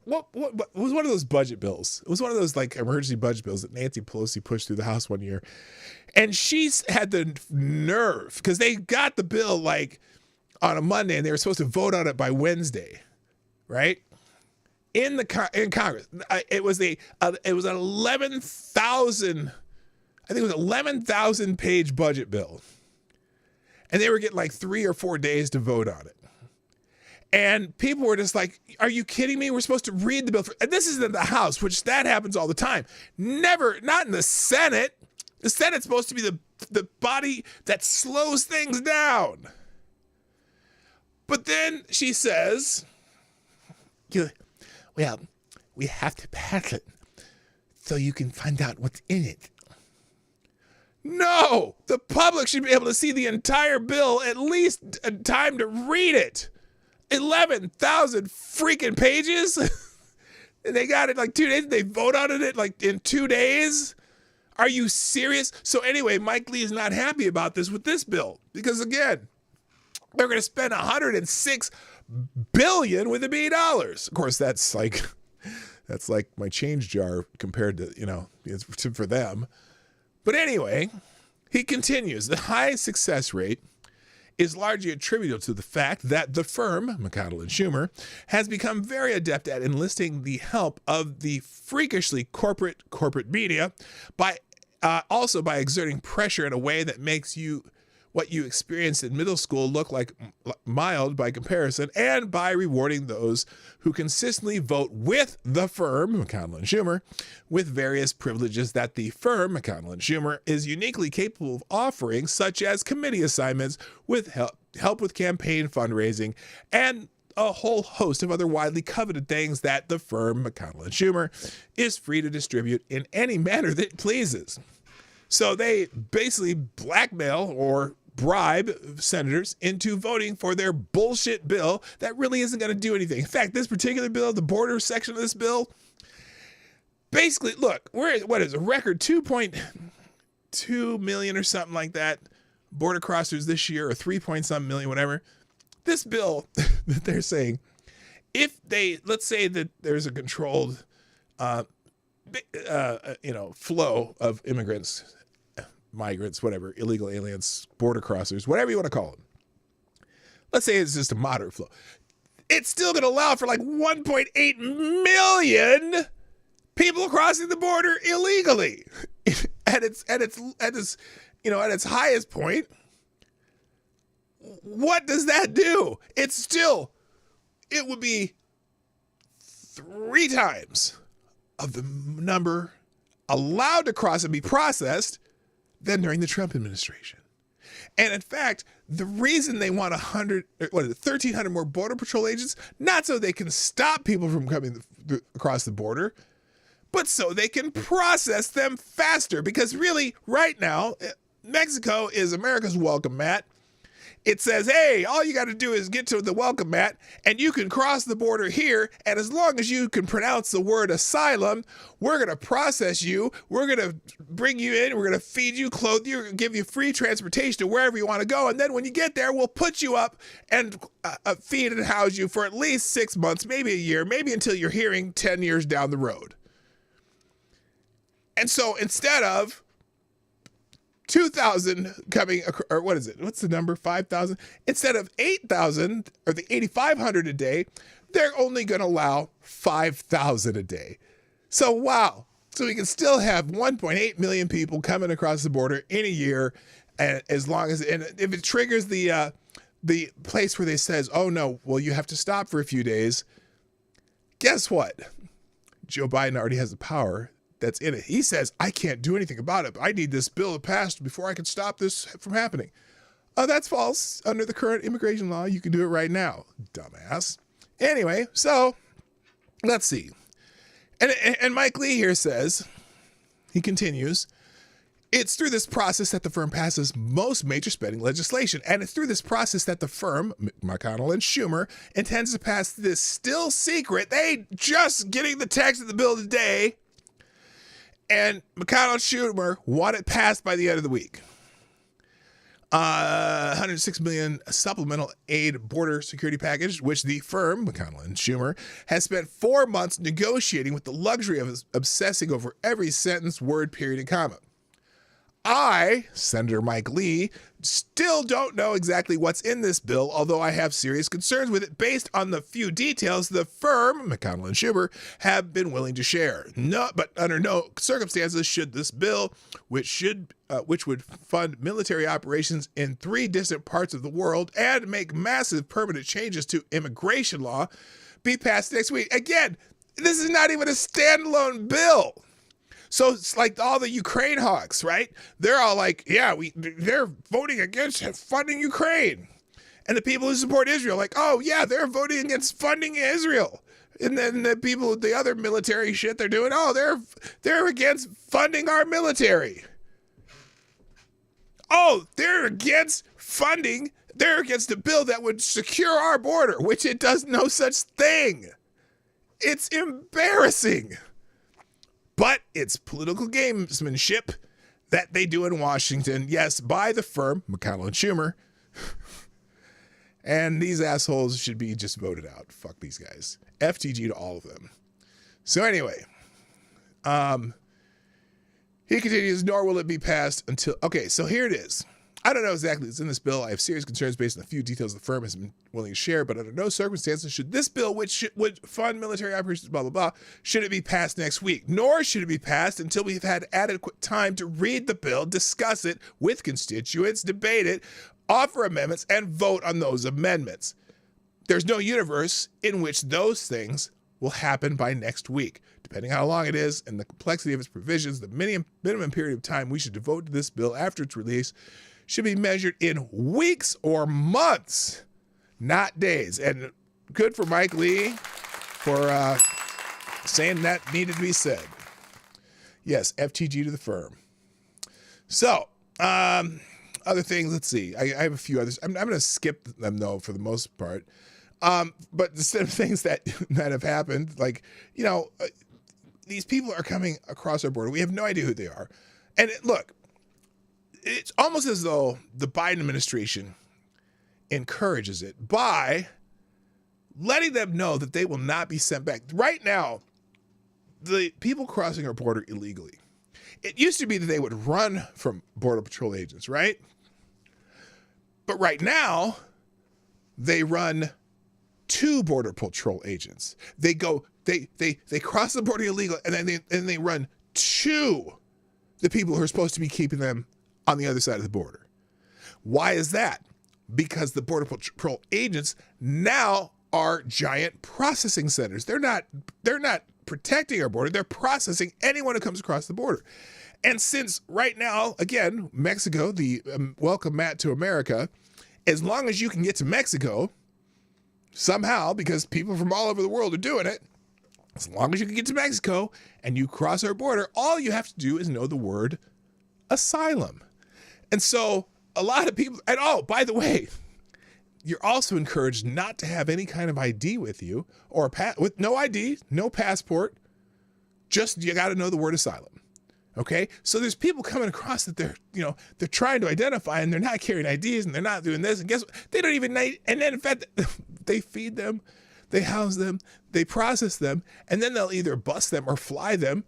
A: what was one of those budget bills? It was one of those like emergency budget bills that Nancy Pelosi pushed through the House one year. And she's had the nerve, because they got the bill like on a Monday and they were supposed to vote on it by Wednesday, right? In Congress. It was an 11,000 page budget bill. And they were getting like 3 or 4 days to vote on it. And people were just like, are you kidding me? We're supposed to read the bill. And this is in the House, which that happens all the time. Never, not in the Senate. The Senate's supposed to be the body that slows things down. But then she says, well, we have to pass it so you can find out what's in it. No, the public should be able to see the entire bill, at least in time to read it. 11,000 freaking pages. And they got it like 2 days. They vote on it like in 2 days. Are you serious? So anyway, Mike Lee is not happy about this with this bill, because again, they're going to spend $106 billion with $1 billion. Of course, that's like my change jar compared to, for them. But anyway, he continues. The high success rate is largely attributable to the fact that the firm, McConnell and Schumer, has become very adept at enlisting the help of the freakishly corporate media by exerting pressure in a way that makes what you experienced in middle school look like mild by comparison, and by rewarding those who consistently vote with the firm, McConnell and Schumer, with various privileges that the firm, McConnell and Schumer, is uniquely capable of offering, such as committee assignments, with help with campaign fundraising, and a whole host of other widely coveted things that the firm, McConnell and Schumer, is free to distribute in any manner that it pleases. So they basically blackmail or bribe senators into voting for their bullshit bill that really isn't going to do anything. In fact, this particular bill, the border section of this bill, basically, look, what is a record 2.2 million or something like that border crossers this year, or 3-point-something million, whatever. This bill that they're saying, let's say that there's a controlled flow of immigrants, migrants, whatever, illegal aliens, border crossers, whatever you want to call them. Let's say it's just a moderate flow. It's still going to allow for like 1.8 million people crossing the border illegally. At its highest point. What does that do? It would be 3 times of the number allowed to cross and be processed than during the Trump administration. And in fact, the reason they want 1,300 more Border Patrol agents, not so they can stop people from coming across the border, but so they can process them faster. Because really, right now, Mexico is America's welcome mat. It says, hey, all you got to do is get to the welcome mat and you can cross the border here. And as long as you can pronounce the word asylum, we're going to process you. We're going to bring you in. We're going to feed you, clothe you, give you free transportation to wherever you want to go. And then when you get there, we'll put you up and feed and house you for at least 6 months, maybe a year, maybe until you're hearing 10 years down the road. And so instead of 2,000 coming, or what is it? What's the number? 5,000? Instead of 8,000 or the 8,500 a day, they're only going to allow 5,000 a day. So, wow. So we can still have 1.8 million people coming across the border in a year, and as long as, and if it triggers the place where they says, oh no, well, you have to stop for a few days. Guess what? Joe Biden already has the power that's in it. He says, I can't do anything about it. I need this bill passed before I can stop this from happening. Oh, that's false. Under the current immigration law, you can do it right now, dumbass. Anyway, so let's see. And Mike Lee here says, he continues, it's through this process that the firm passes most major spending legislation. And it's through this process that the firm, McConnell and Schumer, intends to pass this still secret. They just getting the text of the bill today. And McConnell and Schumer want it passed by the end of the week. $106 million supplemental aid border security package, which the firm, McConnell and Schumer, has spent 4 months negotiating with the luxury of obsessing over every sentence, word, period, and comma. I, Senator Mike Lee, still don't know exactly what's in this bill, although I have serious concerns with it based on the few details the firm, McConnell and Schumer, have been willing to share. But under no circumstances should this bill, which would fund military operations in 3 distant parts of the world and make massive permanent changes to immigration law, be passed next week. Again, this is not even a standalone bill. So it's like all the Ukraine hawks, right? They're all like, yeah, they're voting against funding Ukraine. And the people who support Israel, like, oh, yeah, they're voting against funding Israel. And then the people with the other military shit they're doing, oh, they're against funding our military. Oh, they're against funding. They're against a bill that would secure our border, which it does no such thing. It's embarrassing. But it's political gamesmanship that they do in Washington. Yes, by the firm, McConnell and Schumer. And these assholes should be just voted out. Fuck these guys. FTG to all of them. So anyway, he continues, nor will it be passed until... Okay, so here it is. I don't know exactly what's in this bill. I have serious concerns based on the few details the firm has been willing to share, but under no circumstances should this bill, which would fund military operations, blah, blah, blah, should it be passed next week. Nor should it be passed until we've had adequate time to read the bill, discuss it with constituents, debate it, offer amendments, and vote on those amendments. There's no universe in which those things will happen by next week. Depending on how long it is and the complexity of its provisions, the minimum period of time we should devote to this bill after its release should be measured in weeks or months, not days. And good for Mike Lee for saying that needed to be said. Yes, FTG to the firm. So, other things, let's see. I have a few others. I'm going to skip them, though, for the most part. But instead of things that have happened, like, these people are coming across our border. We have no idea who they are. And look, it's almost as though the Biden administration encourages it by letting them know that they will not be sent back. Right now, the people crossing our border illegally, it used to be that they would run from Border Patrol agents, right? But right now, they run to Border Patrol agents. They cross the border illegally, and then they run to the people who are supposed to be keeping them on the other side of the border. Why is that? Because the Border Patrol agents now are giant processing centers. They're not protecting our border. They're processing anyone who comes across the border. And since right now, again, Mexico, the welcome mat to America, as long as you can get to Mexico, somehow, because people from all over the world are doing it, as long as you can get to Mexico and you cross our border, all you have to do is know the word asylum. And so a lot of people, and oh, by the way, you're also encouraged not to have any kind of ID with you, or with no ID, no passport, just you got to know the word asylum. Okay? So there's people coming across that they're trying to identify, and they're not carrying IDs, and they're not doing this, and guess what? They don't even need, and then in fact, they feed them, they house them, they process them, and then they'll either bus them or fly them,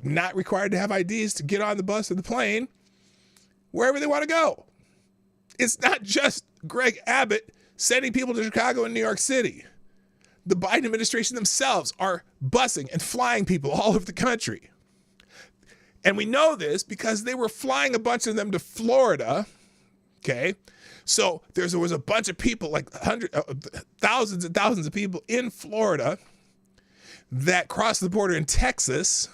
A: not required to have IDs to get on the bus or the plane, wherever they want to go. It's not just Greg Abbott sending people to Chicago and New York City. The Biden administration themselves are busing and flying people all over the country. And we know this because they were flying a bunch of them to Florida. Okay. So there was a bunch of people, like thousands and thousands of people in Florida that crossed the border in Texas.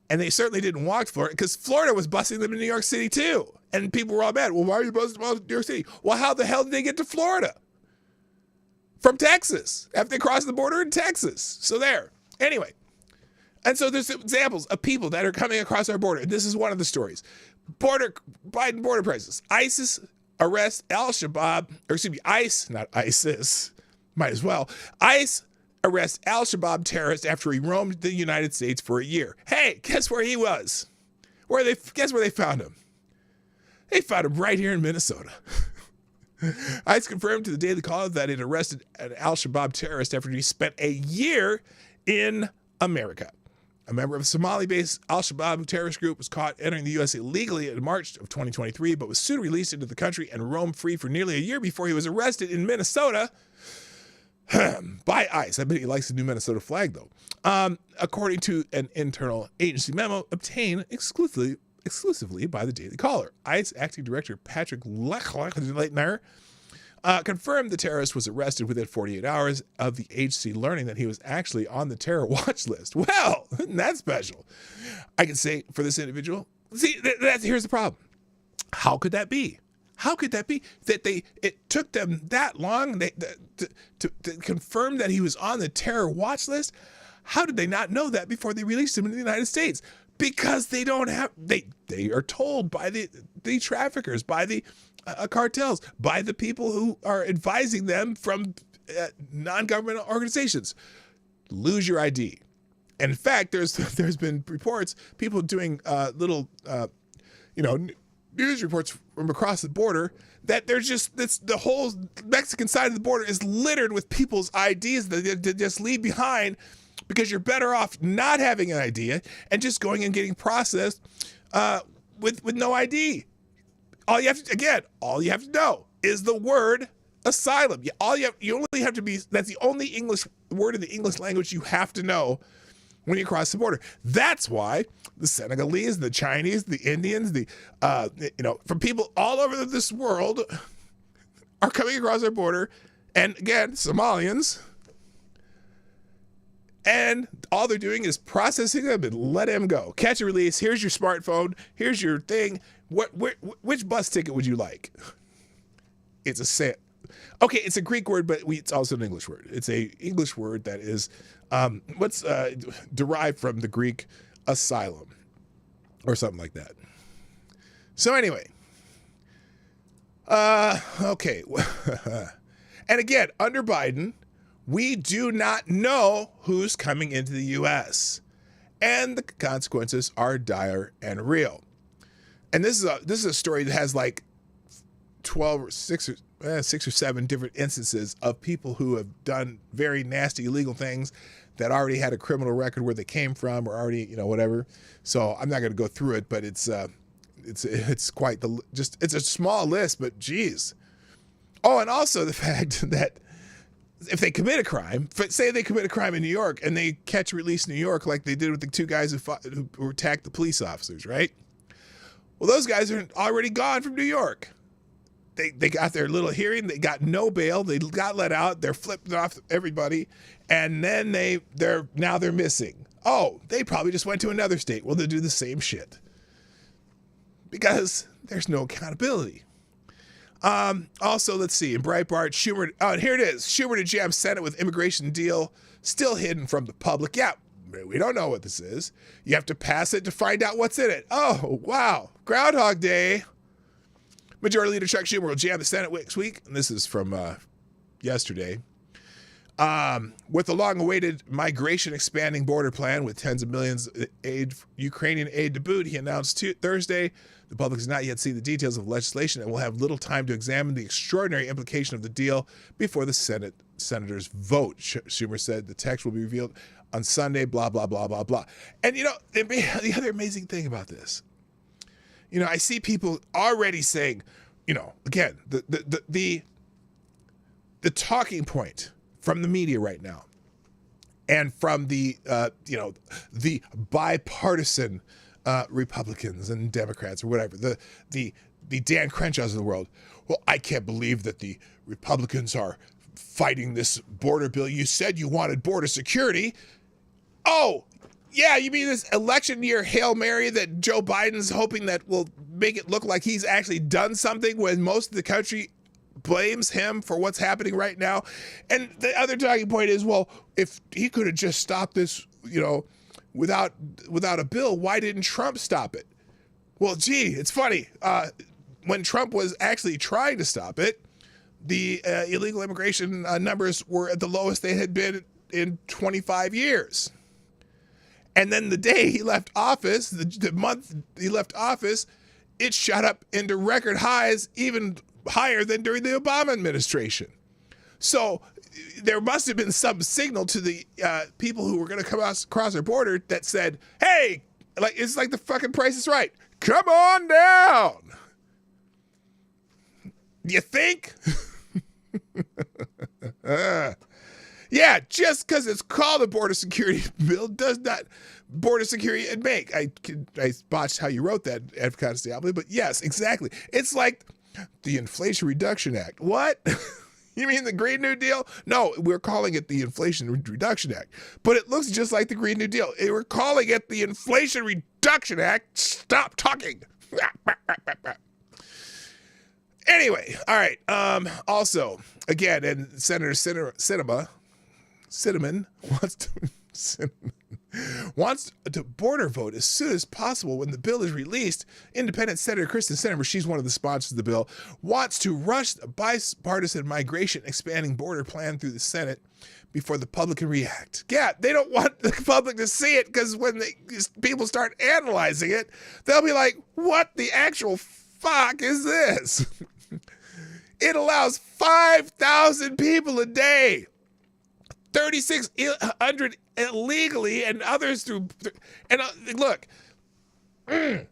A: And they certainly didn't walk to Florida because Florida was busing them in New York City too. And people were all mad. Well, why are you busing them all to New York City? Well, how the hell did they get to Florida? from Texas after they crossed the border in Texas. So there. Anyway. And so there's examples of people that are coming across our border. And this is one of the stories. Biden border crisis. ISIS arrests Al-Shabaab, or excuse me, ICE, not ISIS, might as well. ICE arrests Al-Shabaab terrorist after he roamed the United States for a year. Hey, guess where he was? Guess where they found him? They found him right here in Minnesota. ICE confirmed to the Daily Caller that it arrested an Al-Shabaab terrorist after he spent a year in America. A member of a Somali-based Al-Shabaab terrorist group was caught entering the U.S. illegally in March of 2023, but was soon released into the country and roamed free for nearly a year before he was arrested in Minnesota by ICE. I bet he likes the new Minnesota flag, though. According to an internal agency memo obtained exclusively by the Daily Caller. ICE Acting Director Patrick Leitner confirmed the terrorist was arrested within 48 hours of the agency learning that he was actually on the terror watch list. Well, isn't that special? I can say for this individual, see, here's the problem. How could that be? How could that be that it took them that long to confirm that he was on the terror watch list? How did they not know that before they released him in the United States? Because they don't have, they are told by the traffickers, by the cartels, by the people who are advising them from non-governmental organizations. Lose your ID. And in fact, there's been reports, people doing little, news reports from across the border that there's just the whole Mexican side of the border is littered with people's IDs that they just leave behind because you're better off not having an ID and just going and getting processed with no ID. All you have to know is the word asylum. You only have to be, that's the only English word in the English language you have to know when you cross the border. That's why the Senegalese, the Chinese, the Indians, from people all over this world are coming across our border. And again, Somalians. And all they're doing is processing them and let them go. Catch and release. Here's your smartphone. Here's your thing. Which bus ticket would you like? It's a Greek word, but it's also an English word. It's a English word that is derived from the Greek asylum or something like that. So anyway, okay. And again, under Biden, we do not know who's coming into the U.S. and the consequences are dire and real. And this is a story that has like 6 or 7 different instances of people who have done very nasty illegal things that already had a criminal record where they came from or already, whatever. So I'm not going to go through it, but it's quite it's a small list, but geez. Oh, and also the fact that if they commit a crime, say they commit a crime in New York and they catch and release New York like they did with the 2 guys who attacked the police officers, right? Well, those guys are already gone from New York. They got their little hearing. They got no bail. They got let out. They're flipping off everybody. And then they're missing. Oh, they probably just went to another state. Well, they'll do the same shit. Because there's no accountability. Also, let's see. In Breitbart, Schumer, and here it is. Schumer to jam Senate with immigration deal still hidden from the public. Yeah, we don't know what this is. You have to pass it to find out what's in it. Oh, wow. Groundhog Day. Majority Leader Chuck Schumer will jam the Senate next week. And this is from yesterday. With the long-awaited migration expanding border plan with tens of millions Ukrainian aid to boot, he announced Thursday the public has not yet seen the details of legislation and will have little time to examine the extraordinary implication of the deal before the senators vote. Schumer said the text will be revealed on Sunday, blah, blah, blah, blah, blah. And, the other amazing thing about this, I see people already saying, again, the talking point from the media right now and from the bipartisan Republicans and Democrats or whatever, the Dan Crenshaws of the world. Well, I can't believe that the Republicans are fighting this border bill. You said you wanted border security. Oh, yeah, you mean this election year Hail Mary that Joe Biden's hoping that will make it look like he's actually done something when most of the country blames him for what's happening right now. And the other talking point is, well, if he could have just stopped this, without a bill, why didn't Trump stop it? Well, gee, it's funny. When Trump was actually trying to stop it, the illegal immigration numbers were at the lowest they had been in 25 years. And then the day he left office, the month he left office, it shot up into record highs, even higher than during the Obama administration. So there must have been some signal to the people who were going to come across our border that said, hey, it's like the fucking Price is Right. Come on down. You think? Yeah, just because it's called a border security bill does not border security and make. I botched how you wrote that, Ed Constable, but yes, exactly. It's like the Inflation Reduction Act. What? You mean the Green New Deal? No, we're calling it the Inflation Reduction Act. But it looks just like the Green New Deal. We're calling it the Inflation Reduction Act. Stop talking. Anyway, all right. Also, again, and Senator Cinnamon wants to border vote as soon as possible when the bill is released. Independent Senator Kristen Sinema, she's one of the sponsors of the bill, wants to rush the bipartisan migration expanding border plan through the Senate before the public can react. Yeah, they don't want the public to see it because when people start analyzing it, they'll be like, what the actual fuck is this? It allows 5,000 people a day. 3,600 illegally and others through. And look, I'll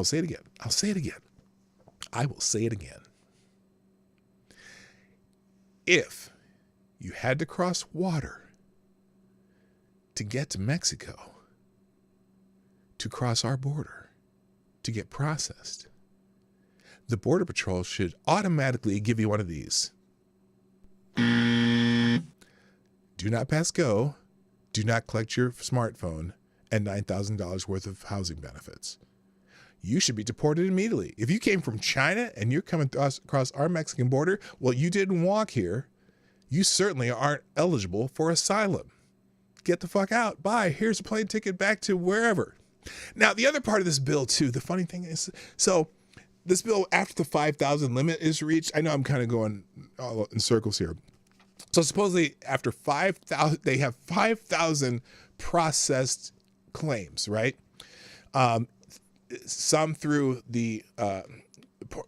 A: say it again. I will say it again. If you had to cross water to get to Mexico, to cross our border, to get processed, the Border Patrol should automatically give you one of these. Do not pass go, do not collect your smartphone, and $9,000 worth of housing benefits. You should be deported immediately. If you came from China and you're coming across our Mexican border, well, you didn't walk here. You certainly aren't eligible for asylum. Get the fuck out. Bye. Here's a plane ticket back to wherever. Now, the other part of this bill, too, the funny thing is, so this bill, after the 5,000 limit is reached, I know I'm kind of going all in circles here. So supposedly after 5,000, they have 5,000 processed claims, right? Some through the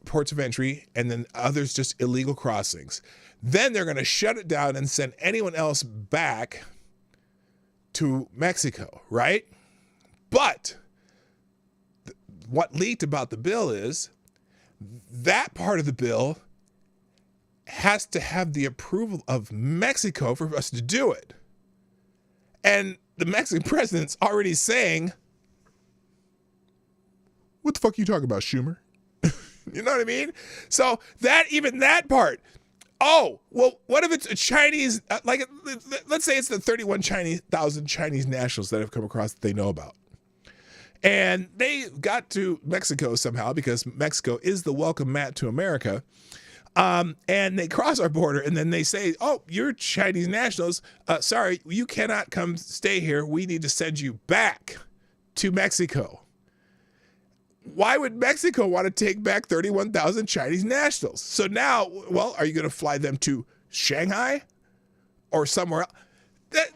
A: ports of entry, and then others just illegal crossings. Then they're going to shut it down and send anyone else back to Mexico, right? But what leaked about the bill is that part of the bill has to have the approval of Mexico for us to do it. And the Mexican president's already saying, what the fuck are you talking about, Schumer? You know what I mean? So even that part. Oh, well, what if it's a Chinese, let's say it's the 31,000 Chinese nationals that have come across that they know about. And they got to Mexico somehow because Mexico is the welcome mat to America. And they cross our border and then they say, oh, you're Chinese nationals. Sorry, you cannot come stay here. We need to send you back to Mexico. Why would Mexico want to take back 31,000 Chinese nationals? So now, well, are you going to fly them to Shanghai or somewhere else?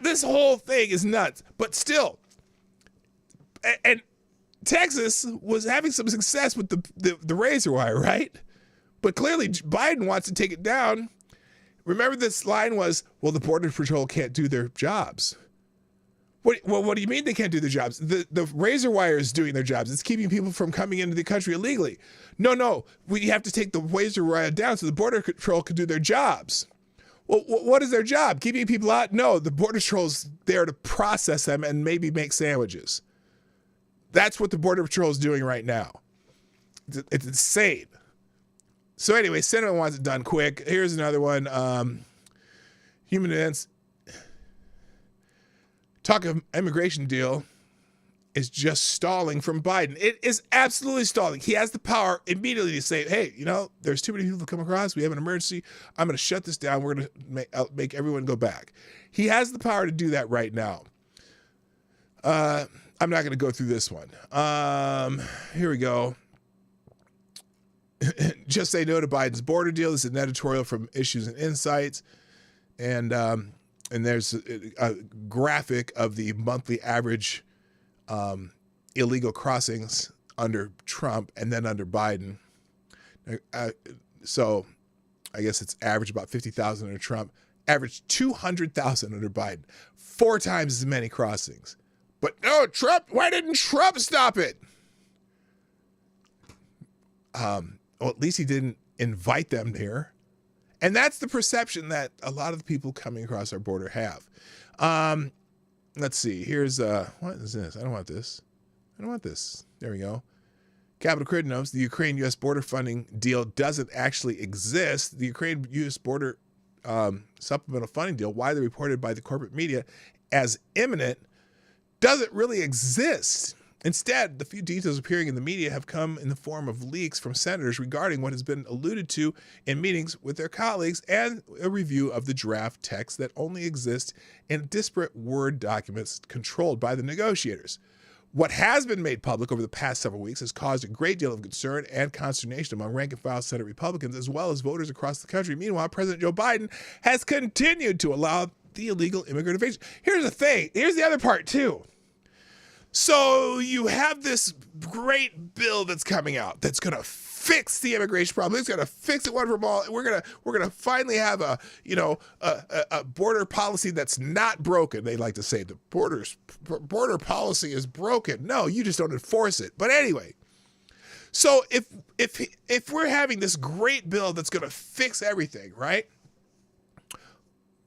A: This whole thing is nuts. But still, and Texas was having some success with the razor wire, right? But clearly Biden wants to take it down. Remember this line was, well, the Border Patrol can't do their jobs. What do you mean they can't do their jobs? The razor wire is doing their jobs. It's keeping people from coming into the country illegally. No, we have to take the razor wire down so the Border Patrol can do their jobs. Well, what is their job? Keeping people out? No, the Border Patrol's there to process them and maybe make sandwiches. That's what the Border Patrol is doing right now. It's insane. So anyway, Senate wants it done quick. Here's another one. Human events. Talk of immigration deal. is just stalling from Biden. It is absolutely stalling. He has the power immediately to say, hey, there's too many people to come across. We have an emergency. I'm going to shut this down. We're going to make everyone go back. He has the power to do that right now. I'm not going to go through this one. Here we go. Just say no to Biden's border deal. This is an editorial from Issues and Insights. And there's a graphic of the monthly average illegal crossings under Trump and then under Biden. So I guess it's average about 50,000 under Trump, average 200,000 under Biden, 4 times as many crossings. But no, Trump, why didn't Trump stop it? Well, at least he didn't invite them here. And that's the perception that a lot of the people coming across our border have. Let's see. Here's, what is this? I don't want this. There we go. Capital Crit notes the Ukraine-U.S. border funding deal doesn't actually exist. The Ukraine-U.S. border supplemental funding deal, widely reported by the corporate media as imminent, doesn't really exist. Instead, the few details appearing in the media have come in the form of leaks from senators regarding what has been alluded to in meetings with their colleagues and a review of the draft text that only exists in disparate Word documents controlled by the negotiators. What has been made public over the past several weeks has caused a great deal of concern and consternation among rank-and-file Senate Republicans as well as voters across the country. Meanwhile, President Joe Biden has continued to allow the illegal immigrant invasion. Here's the thing. Here's the other part, too. So you have this great bill that's coming out that's going to fix the immigration problem. It's going to fix it one for all. We're going to finally have a border policy that's not broken. They like to say the border policy is broken. No, you just don't enforce it. But anyway, so if we're having this great bill that's going to fix everything, right?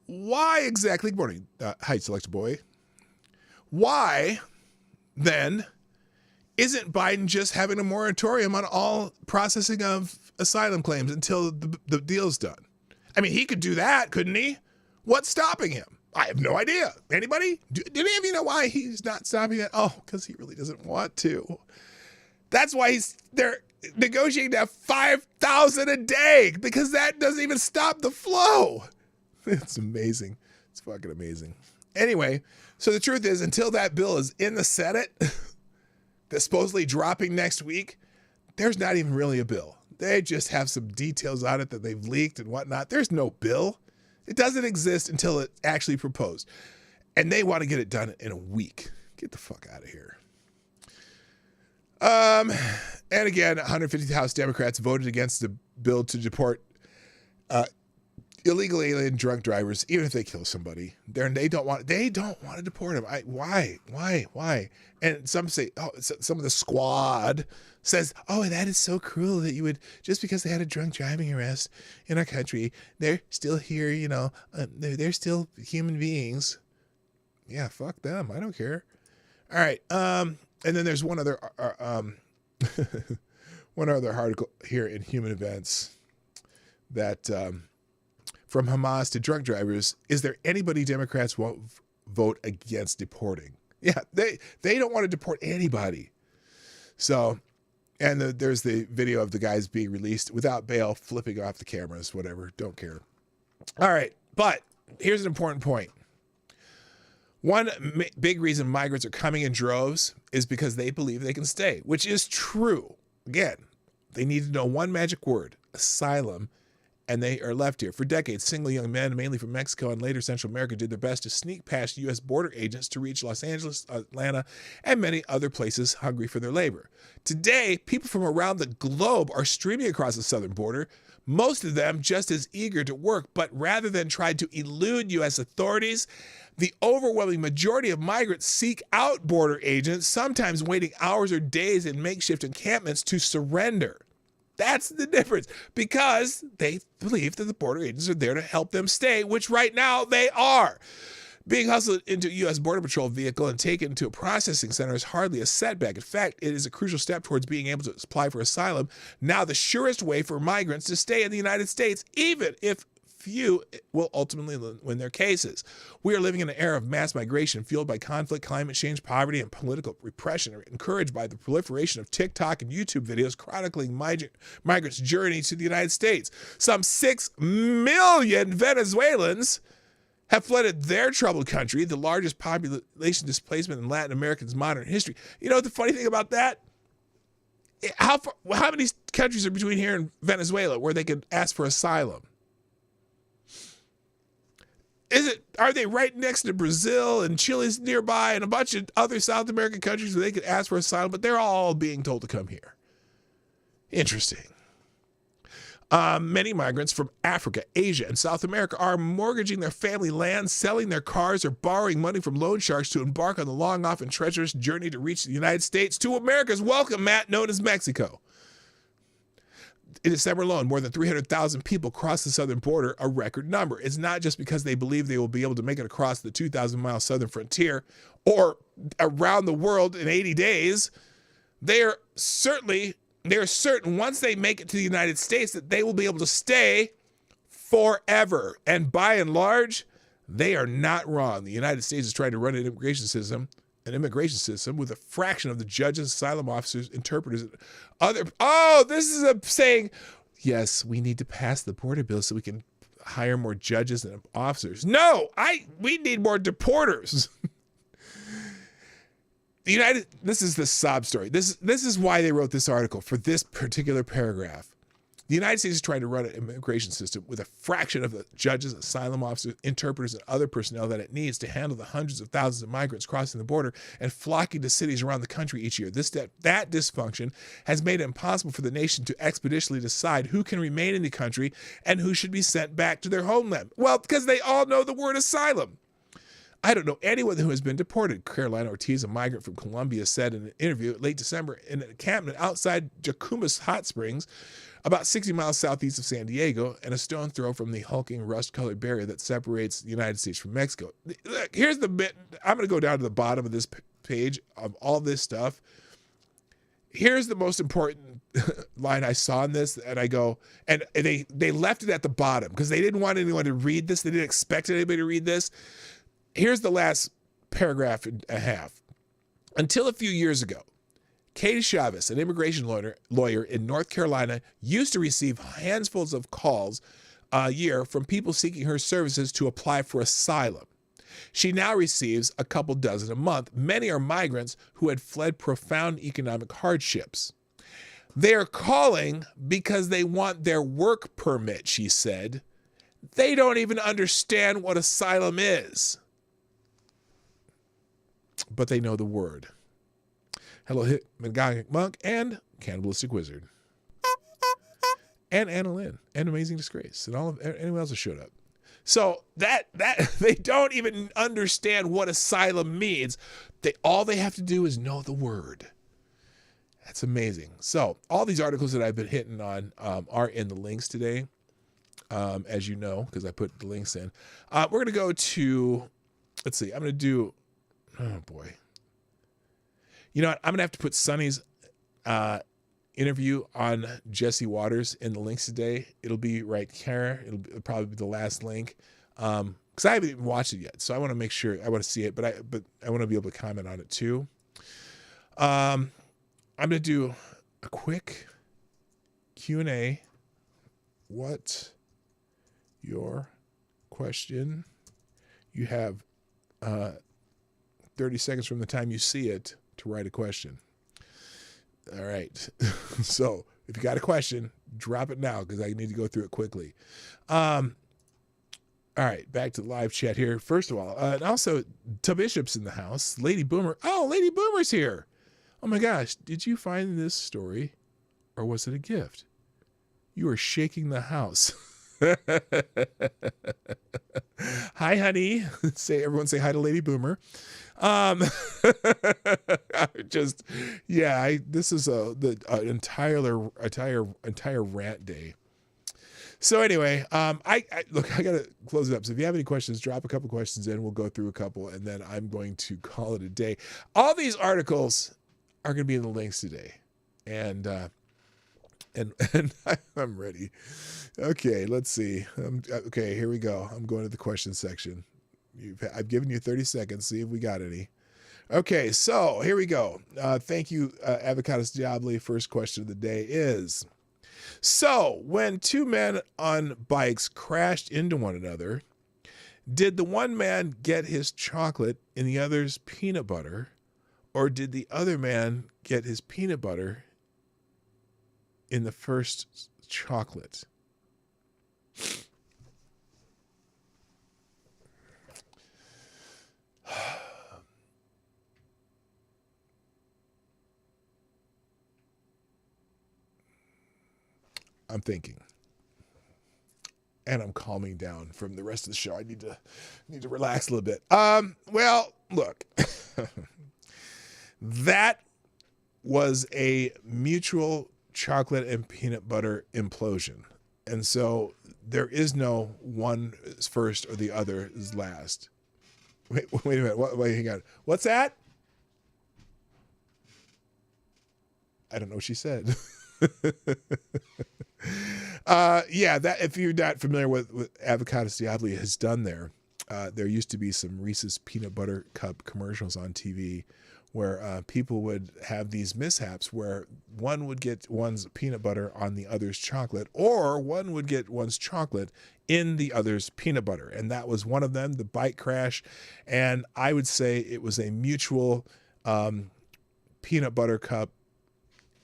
A: Why exactly? Good morning, hi, Select Boy. Why then isn't Biden just having a moratorium on all processing of asylum claims until the deal's done? I mean, he could do that, couldn't he? What's stopping him? I have no idea. Anybody? Did any of you know why he's not stopping that? Oh, because he really doesn't want to. That's why they're negotiating to have 5,000 a day, because that doesn't even stop the flow. It's amazing. It's fucking amazing. Anyway, so the truth is, until that bill is in the Senate, that's supposedly dropping next week, there's not even really a bill. They just have some details on it that they've leaked and whatnot. There's no bill. It doesn't exist until it's actually proposed. And they want to get it done in a week. Get the fuck out of here. And again, 150 House Democrats voted against the bill to deport illegal alien drunk drivers, even if they kill somebody. They don't want to deport them. Why? And some say, some of the squad says, that is so cruel that you would, just because they had a drunk driving arrest in our country, they're still here, they're still human beings. Yeah, fuck them. I don't care. All right. And then there's one other article here in Human Events that, from Hamas to drunk drivers, is there anybody Democrats won't vote against deporting? Yeah, they don't want to deport anybody. So, and there's the video of the guys being released without bail, flipping off the cameras, whatever, don't care. All right, but here's an important point. One big reason migrants are coming in droves is because they believe they can stay, which is true. Again, they need to know one magic word: asylum. And they are left here. For decades, single young men, mainly from Mexico and later Central America, did their best to sneak past U.S. border agents to reach Los Angeles, Atlanta, and many other places hungry for their labor. Today, people from around the globe are streaming across the southern border, most of them just as eager to work, but rather than try to elude U.S. authorities, the overwhelming majority of migrants seek out border agents, sometimes waiting hours or days in makeshift encampments to surrender. That's the difference, because they believe that the border agents are there to help them stay, which right now they are. Being hustled into a U.S. Border Patrol vehicle and taken to a processing center is hardly a setback. In fact, it is a crucial step towards being able to apply for asylum. Now the surest way for migrants to stay in the United States, even if few will ultimately win their cases. We are living in an era of mass migration fueled by conflict, climate change, poverty, and political repression, encouraged by the proliferation of TikTok and YouTube videos chronicling migrants' journey to the United States. Some 6 million Venezuelans have fled their troubled country, the largest population displacement in Latin America's modern history. You know what the funny thing about that? How many countries are between here and Venezuela where they could ask for asylum? Are they right next to Brazil and Chile's nearby and a bunch of other South American countries where they could ask for asylum, but they're all being told to come here? Interesting. Many migrants from Africa, Asia, and South America are mortgaging their family land, selling their cars, or borrowing money from loan sharks to embark on the long, often treacherous journey to reach the United States, to America's welcome mat known as Mexico. In December alone, more than 300,000 people crossed the southern border, a record number. It's not just because they believe they will be able to make it across the 2,000-mile southern frontier or around the world in 80 days. They are certain once they make it to the United States that they will be able to stay forever. And by and large, they are not wrong. The United States is trying to run an immigration system with a fraction of the judges, asylum officers, interpreters, and other. Oh, this is a saying, yes, we need to pass the border bill so we can hire more judges and officers. No, we need more deporters. This is the sob story. This is why they wrote this article for this particular paragraph. The United States is trying to run an immigration system with a fraction of the judges, asylum officers, interpreters, and other personnel that it needs to handle the hundreds of thousands of migrants crossing the border and flocking to cities around the country each year. That dysfunction has made it impossible for the nation to expeditiously decide who can remain in the country and who should be sent back to their homeland. Well, because they all know the word asylum. I don't know anyone who has been deported, Caroline Ortiz, a migrant from Colombia, said in an interview late December in an encampment outside Jacumas Hot Springs, about 60 miles southeast of San Diego, and a stone throw from the hulking rust-colored barrier that separates the United States from Mexico. Look, here's the bit. I'm going to go down to the bottom of this page of all this stuff. Here's the most important line I saw in this, and I go, and they left it at the bottom because they didn't want anyone to read this. They didn't expect anybody to read this. Here's the last paragraph and a half. Until a few years ago, Katie Chavez, an immigration lawyer in North Carolina, used to receive handfuls of calls a year from people seeking her services to apply for asylum. She now receives a couple dozen a month. Many are migrants who had fled profound economic hardships. They are calling because they want their work permit, she said. They don't even understand what asylum is. But they know the word. Hello, Hypnagogic Monk and Cannibalistic Wizard. And Anna Lynn and Amazing Disgrace and all of anyone else that showed up. So that they don't even understand what asylum means. All they have to do is know the word. That's amazing. So all these articles that I've been hitting on are in the links today, as you know, because I put the links in. We're going to go to, let's see, I'm going to do, oh boy. You know what? I'm going to have to put Sonny's interview on Jesse Waters in the links today. It'll be right here. It'll probably be the last link. Because I haven't even watched it yet. So I want to make sure, I want to see it, but I want to be able to comment on it too. I'm going to do a quick Q&A. What your question? You have 30 seconds from the time you see it to write a question. All right. So if you got a question, drop it now because I need to go through it quickly. All right, back to the live chat here. First of all, and also to Bishop's in the house. Lady Boomer. Oh, Lady Boomer's here. Oh my gosh, did you find this story or was it a gift? You are shaking the house. Hi, honey. Everyone say hi to Lady Boomer. This is an entire rant day. So anyway, I gotta close it up. So if you have any questions, drop a couple questions in. We'll go through a couple, and then I'm going to call it a day. All these articles are going to be in the links today, and And I'm ready. Okay, let's see. Okay, here we go. I'm going to the question section. I've given you 30 seconds. See if we got any. Okay, so here we go. Thank you, Avocados Diabli. First question of the day is, so when two men on bikes crashed into one another, did the one man get his chocolate in the other's peanut butter, or did the other man get his peanut butter in the first chocolate? I'm thinking, and I'm calming down from the rest of the show. I need to relax a little bit. Well, look, that was a mutual chocolate and peanut butter implosion, and so there is no one is first or the other is last. Wait a minute. Wait, hang on. What's that? I don't know what she said. Yeah, that if you're not familiar with what Avocados Diabli has done there used to be some Reese's peanut butter cup commercials on TV where people would have these mishaps where one would get one's peanut butter on the other's chocolate, or one would get one's chocolate in the other's peanut butter. And that was one of them, the bike crash. And I would say it was a mutual peanut butter cup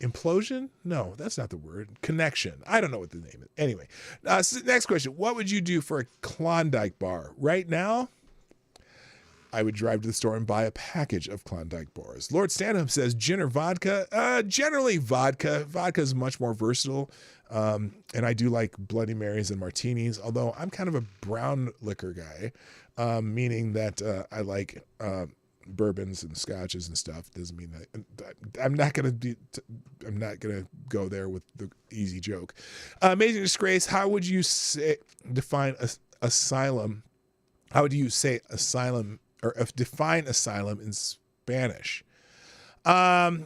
A: implosion? No, that's not the word. Connection. I don't know what the name is. Anyway, next question. What would you do for a Klondike bar? Right now, I would drive to the store and buy a package of Klondike bars. Lord Stanham says, gin or vodka? Generally vodka. Vodka is much more versatile. And I do like Bloody Marys and martinis, although I'm kind of a brown liquor guy, meaning that I like bourbons and scotches and stuff. Doesn't mean that I'm not gonna go there with the easy joke. Amazing Disgrace. How would you define asylum? How would you say asylum, or define asylum in Spanish? I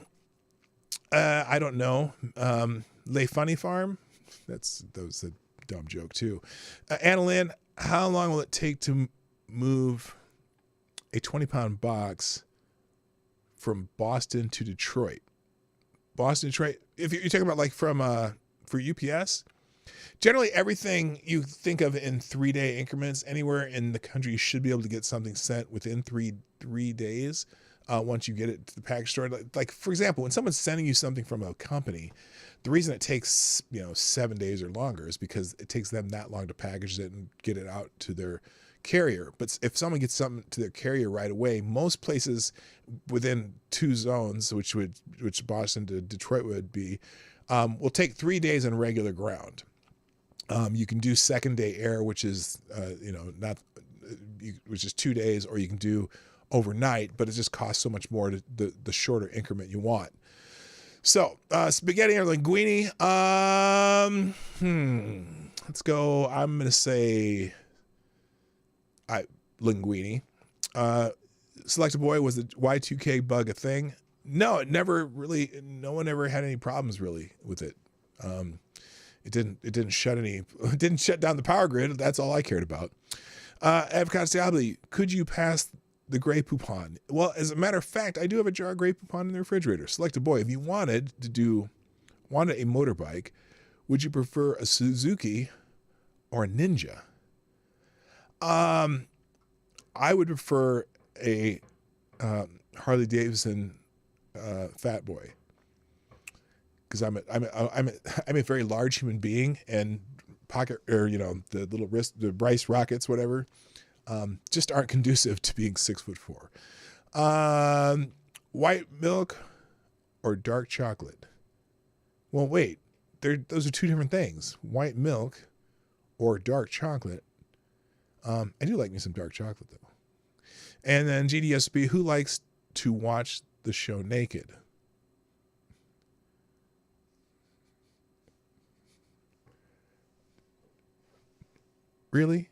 A: don't know. Le Funny Farm. That was a dumb joke too. Annalyn, how long will it take to move a 20-pound box from Boston to Detroit? Boston, Detroit. If you're talking about like from for UPS, generally everything you think of in 3-day increments. Anywhere in the country, you should be able to get something sent within three days. Once you get it to the package store, like for example, when someone's sending you something from a company, the reason it takes 7 days or longer is because it takes them that long to package it and get it out to their carrier. But if someone gets something to their carrier right away, most places within 2 zones, which Boston to Detroit would be, will take 3 days on regular ground. You can do second day air, which is which is 2 days, or you can do overnight, but it just costs so much more to the shorter increment you want. So spaghetti or linguine. Let's go. I'm gonna say linguine. Selected Boy, was the Y2K bug a thing? No, it never really. No one ever had any problems really with it. It didn't shut down the power grid. That's all I cared about. Avocados Diabli, could you pass the Grey Poupon? Well, as a matter of fact, I do have a jar of Grey Poupon in the refrigerator. Selected Boy, if you wanted a motorbike, would you prefer a Suzuki or a Ninja? I would prefer a Harley Davidson Fat Boy, because I'm a very large human being, and the little wrist, the Bryce Rockets, whatever, just aren't conducive to being 6'4". White milk or dark chocolate? Well, wait, those are two different things. White milk or dark chocolate. I do like me some dark chocolate though. And then GDSB, who likes to watch the show naked? Really?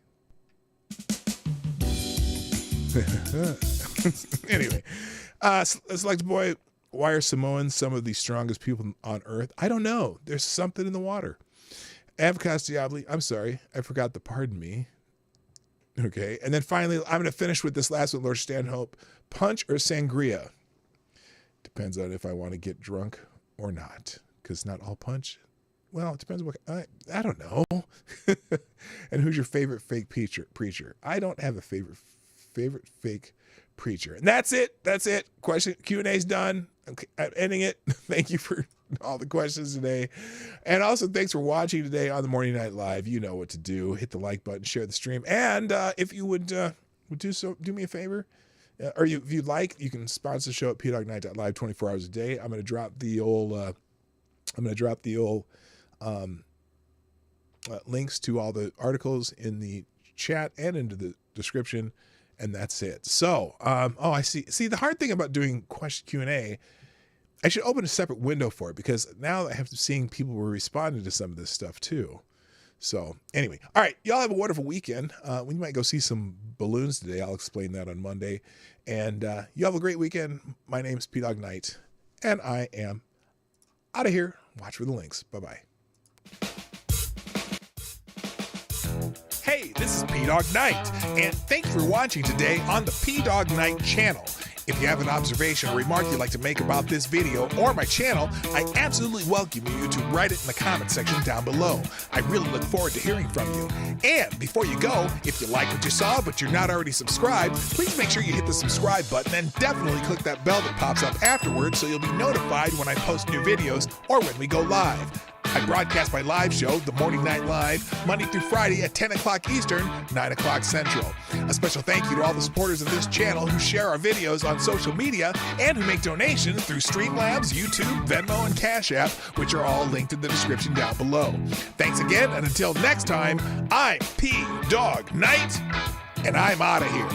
A: Anyway, Selected Boy, Why are Samoans some of the strongest people on earth? I don't know. There's something in the water. Avocas Diabli, I'm sorry. I forgot the pardon me. Okay. And then finally, I'm going to finish with this last one, Lord Stanhope. Punch or sangria? Depends on if I want to get drunk or not. Because not all punch. Well, it depends on what. I don't know. And who's your favorite fake preacher? I don't have a favorite fake preacher. And that's it. Question Q&A's done. I'm ending it. Thank you for all the questions today. And also thanks for watching today on the Morning Night Live. You know what to do. Hit the like button, share the stream. And if you would do me a favor, or if you'd like, you can sponsor the show at pdognight.live 24 hours a day. I'm going to drop the old links to all the articles in the chat and into the description. And that's it. So, I see. See, the hard thing about doing question Q&A, I should open a separate window for it because now I have to seeing people were responding to some of this stuff too. So anyway, all right, y'all have a wonderful weekend. We might go see some balloons today. I'll explain that on Monday. And you have a great weekend. My name's P-Dog Knight, and I am out of here. Watch for the links. Bye-bye. Hey, this is P-Dog Knight, and thank you for watching today on the P-Dog Knight channel. If you have an observation or remark you'd like to make about this video or my channel, I absolutely welcome you to write it in the comment section down below. I really look forward to hearing from you. And before you go, if you like what you saw but you're not already subscribed, please make sure you hit the subscribe button and definitely click that bell that pops up afterwards so you'll be notified when I post new videos or when we go live. I broadcast my live show, The Morning Night Live, Monday through Friday at 10 o'clock Eastern, 9 o'clock Central. A special thank you to all the supporters of this channel who share our videos on social media and who make donations through Streamlabs, YouTube, Venmo, and Cash App, which are all linked in the description down below. Thanks again, and until next time, I'm P-Dog Knight, and I'm out of here.